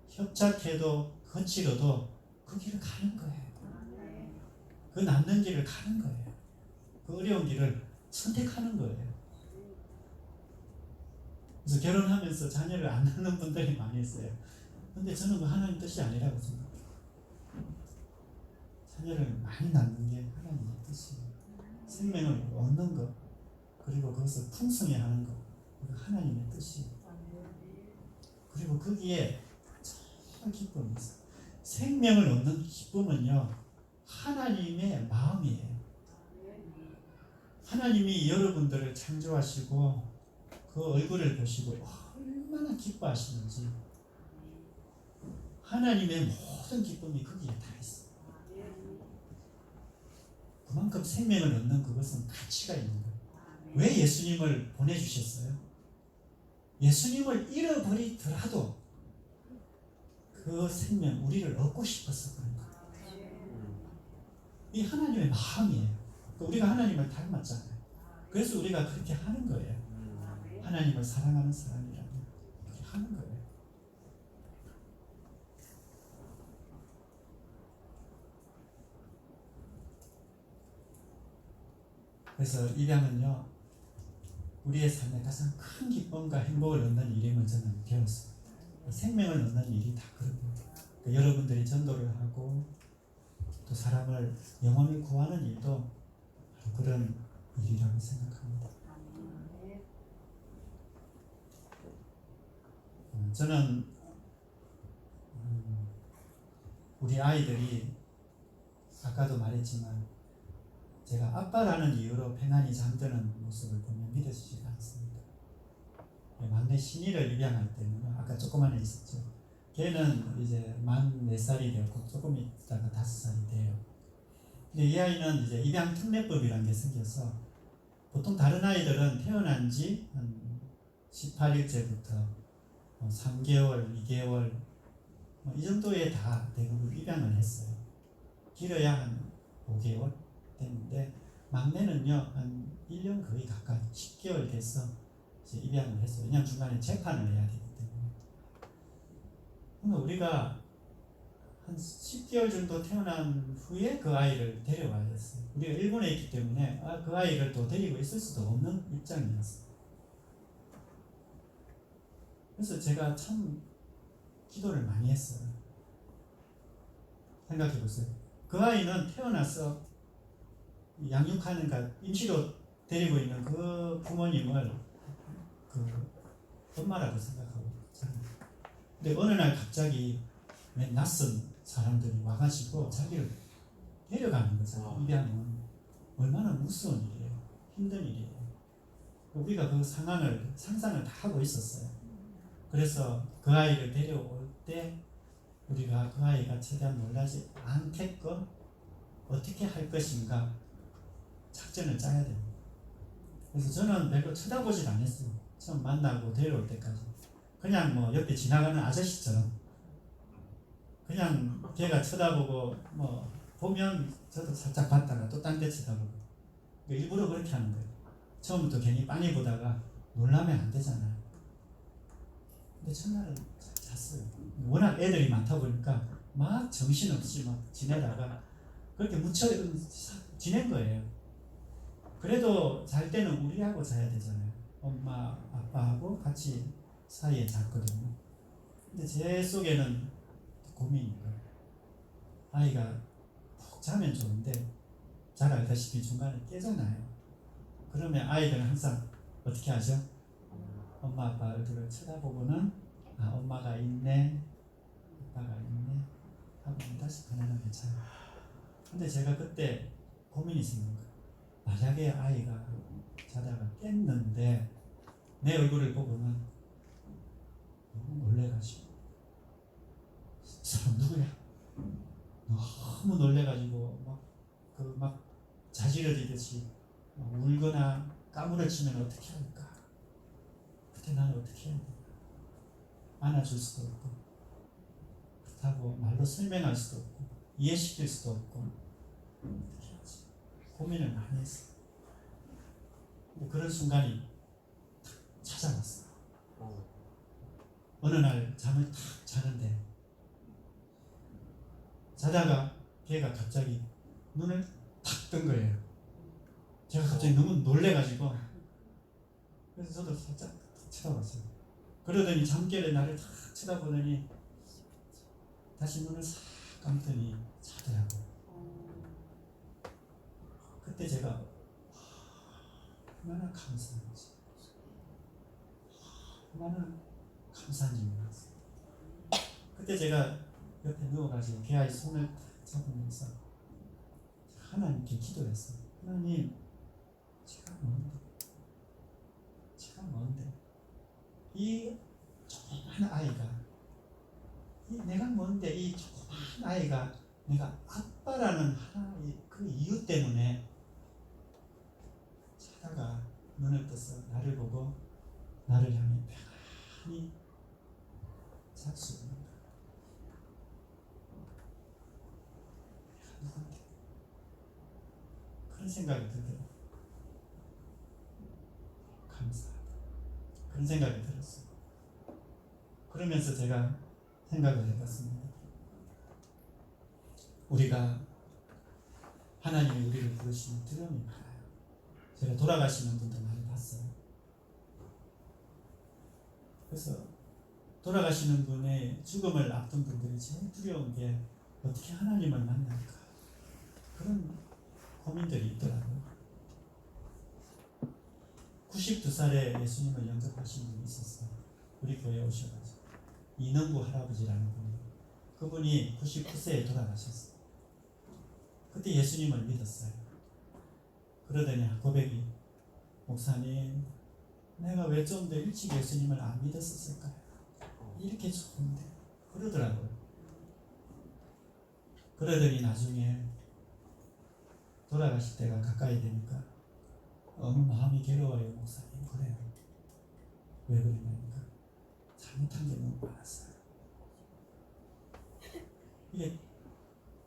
Speaker 3: 협착해도 거칠어도 그 길을 가는 거예요. 그 남는 길을 가는 거예요. 그 어려운 길을 선택하는 거예요. 그래서 결혼하면서 자녀를 안 낳는 분들이 많이 있어요. 근데 저는 그 하나님 뜻이 아니라고 생각해요. 자녀를 많이 낳는 게 하나님의 뜻이에요. 생명을 얻는 것, 그리고 그것을 풍성히 하는 것, 그리고 하나님의 뜻이에요. 그리고 거기에 정말 기쁨이 있어요. 생명을 얻는 기쁨은요, 하나님의 마음이에요. 하나님이 여러분들을 창조하시고 그 얼굴을 보시고 얼마나 기뻐하시는지, 하나님의 모든 기쁨이 거기에 다 있어요. 그만큼 생명을 얻는 그것은 가치가 있는 거예요. 왜 예수님을 보내주셨어요? 예수님을 잃어버리더라도 그 생명, 우리를 얻고 싶어서 그런 거예요. 이 하나님의 마음이에요. 우리가 하나님을 닮았잖아요. 그래서 우리가 그렇게 하는 거예요. 하나님을 사랑하는 사람이라면 그렇게 하는 거예요. 그래서 입양은요, 우리의 삶에 가장 큰 기쁨과 행복을 얻는 일임을 저는 배웠습니다. 생명을 얻는 일이 다 그런 거예요. 그러니까 여러분들이 전도를 하고 또 사람을 영혼을 구하는 일도 바로 그런 일이라고 생각합니다. 저는 우리 아이들이 아까도 말했지만 제가 아빠라는 이유로 평안히 잠드는 모습을 보면 믿어지지가 않습니다. 막내 신이를 입양할 때는 아까 조그만 애 있었죠. 걔는 이제 만 4살이 되었고 조금 있다가 5살이 돼요. 근데 이 아이는 이제 입양 특례법이라는 게 생겨서 보통 다른 아이들은 태어난 지 한 18일째부터 3개월, 2개월 이 정도에 다 대부분 입양을 했어요. 길어야 한 5개월 됐는데 막내는요 한 1년 거의 가까이 10개월 돼서 이제 입양을 했어요. 왜냐하면 중간에 재판을 해야 되기 때문에. 그러면 우리가 한 10개월 정도 태어난 후에 그 아이를 데려와야 했어요. 우리가 일본에 있기 때문에 그 아이를 또 데리고 있을 수도 없는 입장이었어요. 그래서 제가 참 기도를 많이 했어요. 생각해 보세요. 그 아이는 태어나서 양육하는, 임시로 데리고 있는 그 부모님을 그 엄마라고 생각하고 있잖아요. 근데 어느 날 갑자기 낯선 사람들이 와가지고 자기를 데려가는 거잖아요. 입양은 얼마나 무서운 일이에요. 힘든 일이에요. 우리가 그 상황을 상상을 다 하고 있었어요. 그래서 그 아이를 데려올 때 우리가 그 아이가 최대한 놀라지 않게끔 어떻게 할 것인가 작전을 짜야 됩니다. 그래서 저는 별로 쳐다보질 않았어요. 처음 만나고 데려올 때까지. 그냥 뭐 옆에 지나가는 아저씨처럼 그냥 걔가 쳐다보고 뭐 보면 저도 살짝 봤다가 또 딴 데 쳐다보고 일부러 그렇게 하는 거예요. 처음부터 괜히 빤히 보다가 놀라면 안 되잖아요. 근데 첫날은 잘 잤어요. 워낙 애들이 많다 보니까 막 정신없이 막 지내다가 그렇게 묻혀 지낸 거예요. 그래도 잘 때는 우리하고 자야 되잖아요. 엄마, 아빠하고 같이 사이에 잤거든요. 근데 제 속에는 고민인 거예요. 아이가 푹 자면 좋은데 잘 알다시피 중간에 깨잖아요. 그러면 아이들은 항상 어떻게 하죠? 엄마, 아빠 얼굴을 쳐다보고는 엄마가 있네, 아빠가 있네 하고 다시 편안하게 자요. 근데 제가 그때 고민이 생긴 거예요. 만약에 아이가 자다가 깼는데 내 얼굴을 보고는 너무 놀래가지고 사람 누구야? 너무 놀래가지고 막 자지러지듯이 막 울거나 까무러치면 어떻게 할까? 그때 나는 어떻게 해야 될까? 안아줄 수도 없고 그렇다고 말로 설명할 수도 없고 이해시킬 수도 없고 어떻게 하지? 고민을 많이 했어요. 근데 그런 순간이 탁 찾아왔어요. 어느 날 잠을 탁 자는데 자다가 걔가 갑자기 눈을 탁 뜬 거예요. 제가 갑자기 너무 놀래가지고 그래서 저도 살짝 쳐다봤어요. 그러더니 잠결에 나를 탁 쳐다보더니 다시 눈을 싹 감더니 자더라고요. 그때 제가 얼마나 감사한지 얼마나 감사한지 몰랐어요. 그때 제가 옆에 누워가지고 걔 아이 손을 잡으면서 하나님께 기도했어요. 하나님, 제가 뭔데 이 조그만 아이가 내가 뭔데 이 조그만 아이가 내가 아빠라는 하나의 그 이유 때문에 자다가 눈을 떠서 나를 보고 나를 향해 편안히 잘 수 있는가? 내가 누군데? 그런 생각이 들더라고요. 감사하다. 그런 생각이 들었어요. 그러면서 제가 생각을 해봤습니다. 우리가 하나님이 우리를 부르시는 두려움이 많아요. 제가 돌아가시는 분들 많이 봤어요. 그래서 돌아가시는 분의 죽음을 앞둔 분들이 제일 두려운 게 어떻게 하나님을 만날까? 그런 고민들이 있더라고요. 92살에 예수님을 영접하신 분이 있었어요. 우리 교회에 오셔가지고 이능구 할아버지라는 분이, 그분이 99세에 돌아가셨어요. 그때 예수님을 믿었어요. 그러더니 고백이, 목사님, 내가 왜 좀 더 일찍 예수님을 안 믿었을까요? 이렇게 좋은데. 그러더라고요. 그러더니 나중에 돌아가실 때가 가까이 되니까 너무 마음이 괴로워요, 목사님. 그래요. 왜 그러냐니까 잘못한 게 너무 많았어요. 이게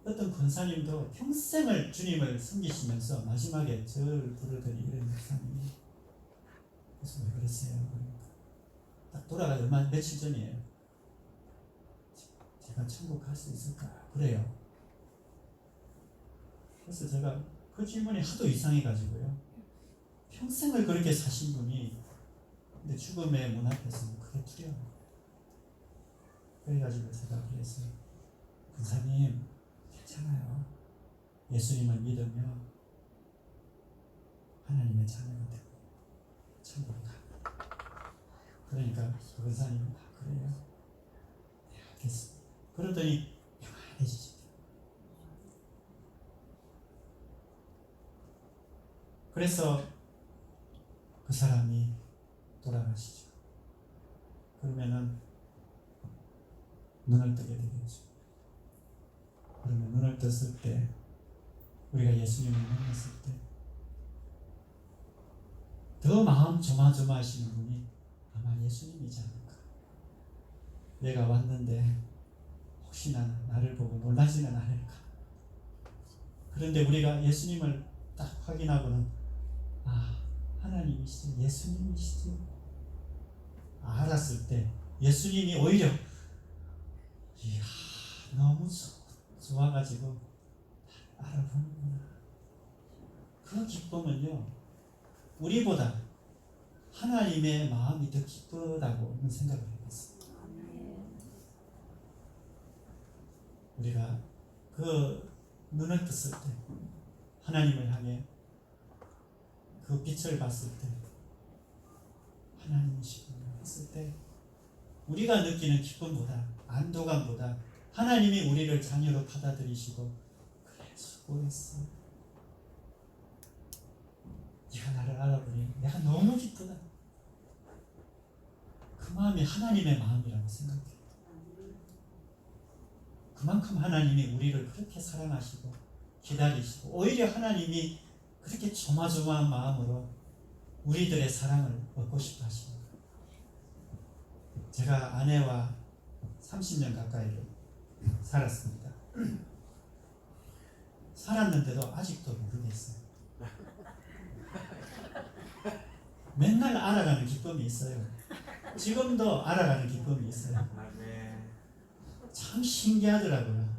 Speaker 3: 어떤 권사님도 평생을 주님을 섬기시면서 마지막에 저를 부르더니 이런 목사님이, 그래서 왜 그러세요? 그러니까 딱 돌아가서 며칠 전이에요. 제가 천국 갈 수 있을까? 그래요. 그래서 제가 그 질문이 하도 이상해가지고요. 평생을 그렇게 사신 분이 근데 죽음의 문 앞에서는 그게 두려워요. 그래가지고 제가 그래서, 권사님 괜찮아요. 예수님을 믿으며 하나님의 자녀가 되고 천국에 갑니다. 그러니까 그 권사님은 그래요. 네, 알겠습니다. 그러더니 평안해지시더라고요. 그래서 그 사람이 돌아가시죠. 그러면은 눈을 뜨게 되겠죠. 그러면 눈을 떴을 때, 우리가 예수님을 만났을 때 더 마음 조마조마하시는 분이 아마 예수님이지 않을까. 내가 왔는데 혹시나 나를 보고 놀라지는 않을까. 그런데 우리가 예수님을 딱 확인하고는, 아, 하나님이시죠, 예수님이시죠, 알았을 때 예수님이 오히려 이야, 너무 좋아가지고 알아보는구나. 그 기쁨은요, 우리보다 하나님의 마음이 더 기쁘다고 생각을 해봤습니다. 우리가 그 눈을 떴을 때, 하나님을 향해 그 빛을 봤을 때, 하나님이시구나 했을 때, 우리가 느끼는 기쁨보다, 안도감보다 하나님이 우리를 자녀로 받아들이시고, 그래 수고했어, 네가 나를 알아보니 내가 너무 기쁘다. 그 마음이 하나님의 마음이라고 생각해요. 그만큼 하나님이 우리를 그렇게 사랑하시고 기다리시고 오히려 하나님이 그렇게 조마조마한 마음으로 우리들의 사랑을 얻고 싶어 하시는 거예요. 제가 아내와 30년 가까이 살았습니다. 살았는데도 아직도 모르겠어요. 맨날 알아가는 기쁨이 있어요. 지금도 알아가는 기쁨이 있어요. 참 신기하더라고요.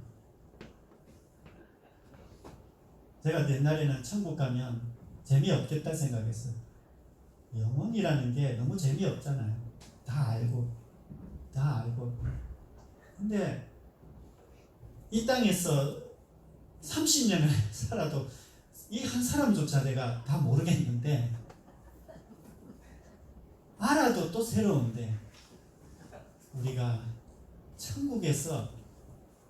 Speaker 3: 제가 옛날에는 천국 가면 재미없겠다 생각했어요. 영혼이라는 게 너무 재미없잖아요. 다 알고. 근데 이 땅에서 30년을 살아도 이 한 사람조차 내가 다 모르겠는데 알아도 또 새로운데 우리가 천국에서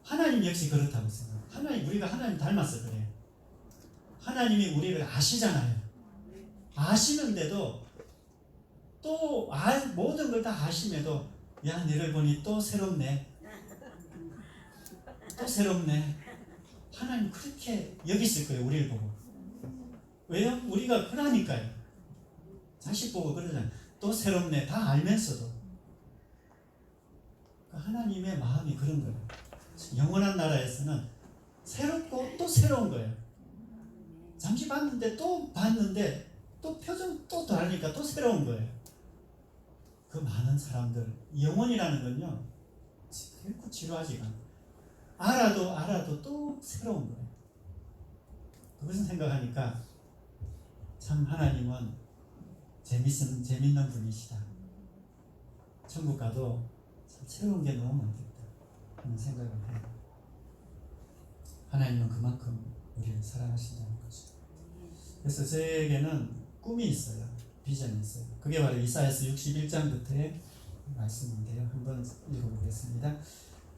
Speaker 3: 하나님 역시 그렇다고 생각해요. 우리가 하나님 닮아서 그래요. 하나님이 우리를 아시잖아요. 아시는데도 또 모든 걸 다 아심에도 야 너를 보니 또 새롭네. 하나님 그렇게 여기실 거예요. 우리를 보고. 왜요? 우리가 그러니까요. 자식 보고 그러잖아요. 또 새롭네. 다 알면서도. 하나님의 마음이 그런 거예요. 영원한 나라에서는 새롭고 또 새로운 거예요. 잠시 봤는데 또 표정 또 다르니까 또 새로운 거예요. 그 많은 사람들, 영혼이라는 건요, 결코 지루하지가 않아요. 알아도 또 새로운 거예요. 그것을 생각하니까 참 하나님은 재밌는 분이시다. 천국 가도 참 새로운 게 너무 많겠다 하는 생각을 해요. 하나님은 그만큼 우리를 사랑하신다는 거죠. 그래서 저에게는 꿈이 있어요. 비전이 있어요. 그게 바로 이사야서 61장부터의 말씀인데요. 한번 읽어보겠습니다.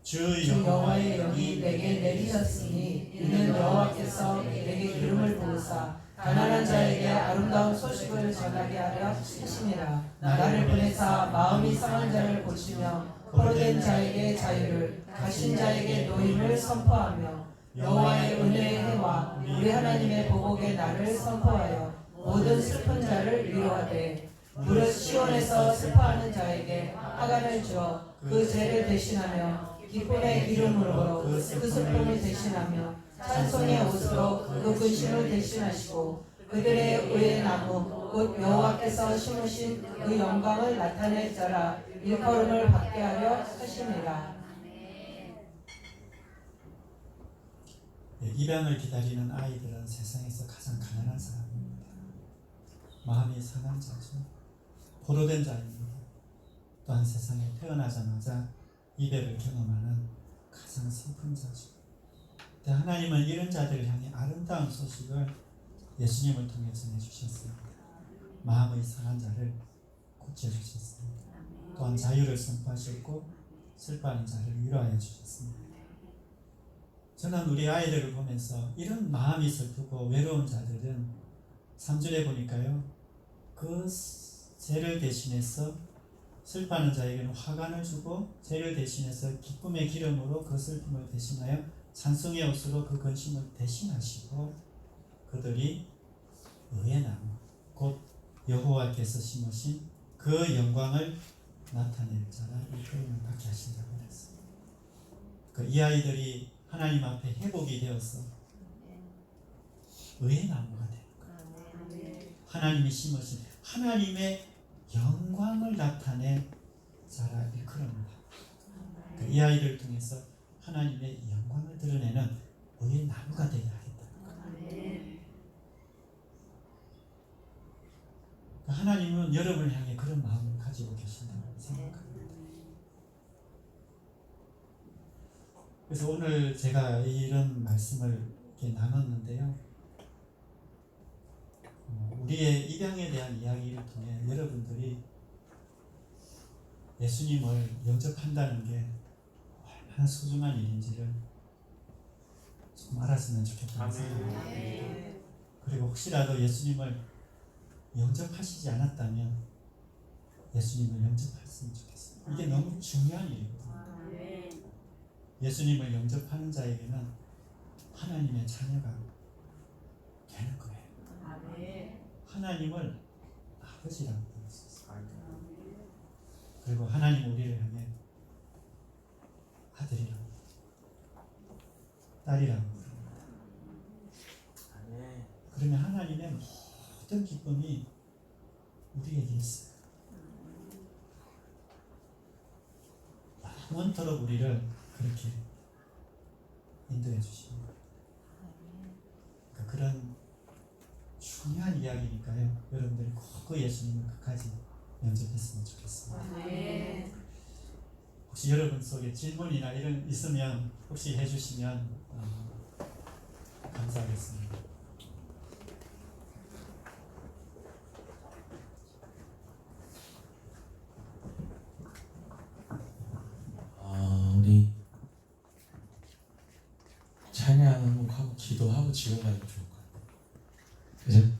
Speaker 3: 주
Speaker 4: 여호와의 영이 내게 내리셨으니 이는 여호와께서 내게 기름을 부으사 가난한 자에게 아름다운 소식을 전하게 하려 하심이라. 나를 보내사 마음이 상한 자를 고치며 포로된 자에게 자유를, 가신 자에게 노임을 선포하며 여호와의 은혜의 해와 우리 하나님의 보복의 날을 선포하여 모든 슬픈 자를 위로하되 무릇 시온에서 슬퍼하는 자에게 화관을 주어 그 죄를 대신하며 기쁨의 기름으로 그 슬픔을 대신하며 찬송의 옷으로 그 근심을 대신하시고 그들의 의의 나무 곧 여호와께서 심으신 그 영광을 나타낼 자라 일컬음을 받게 하려 하심이라.
Speaker 3: 입양을 기다리는 아이들은 세상에서 가장 가난한 사람입니다. 마음이 상한 자죠. 포로된 자입니다. 또한 세상에 태어나자마자 이별을 경험하는 가장 슬픈 자죠. 하나님은 이런 자들을 향해 아름다운 소식을 예수님을 통해 전해주셨습니다. 마음의 상한 자를 고쳐주셨습니다. 또한 자유를 선포하셨고 슬퍼하는 자를 위로하여 주셨습니다. 저는 우리 아이들을 보면서 이런 마음이 슬프고 외로운 자들은 3절에 보니까요, 그 죄를 대신해서 슬퍼하는 자에게는 화관을 주고 죄를 대신해서 기쁨의 기름으로 그 슬픔을 대신하여 찬송의 옷으로 그 근심을 대신하시고 그들이 의의 나무 곧 여호와께서 심으신 그 영광을 나타낼 자라 일컬음을 받게 하신다고 그랬어요. 이 아이들이 하나님 앞에 회복이 되어서 의의 나무가 되는 거예요. 하나님이 심으신 하나님의 영광을 나타낸 자라 일컬음을 이 아이들을 통해서 하나님의 영광을 드러내는 의의 나무가 되게 하겠다는 거예요. 하나님은 여러분을 향해 그런 마음을 가지고 계신다고 생각합니다. 그래서 오늘 제가 이런 말씀을 이렇게 나눴는데요. 우리의 입양에 대한 이야기를 통해 여러분들이 예수님을 영접한다는 게 얼마나 소중한 일인지를 좀 알았으면 좋겠다는 생각입니다. 그리고 혹시라도 예수님을 영접하시지 않았다면 예수님을 영접했으면 좋겠어요. 이게 너무 중요한 일이거든요. 예수님을 영접하는 자에게는 하나님의 자녀가 되는 거예요. 하나님을 아버지라고 부를 수 있어요. 그리고 하나님 우리를 향해 아들이라고 딸이라고 부릅니다. 그러면 하나님의 모든 기쁨이 우리에게 있어요. 영원토록 우리를 그렇게 인도해 주십니다. 그러니까 그런 중요한 이야기니까요. 여러분들이 꼭 그 예수님을 끝까지 영접했으면 좋겠습니다. 혹시 여러분 속에 질문이나 이런 있으면 혹시 해주시면 감사하겠습니다.
Speaker 2: 우리 찬양하고 기도하고 지금 가면 좋을 것 같아요. 그죠?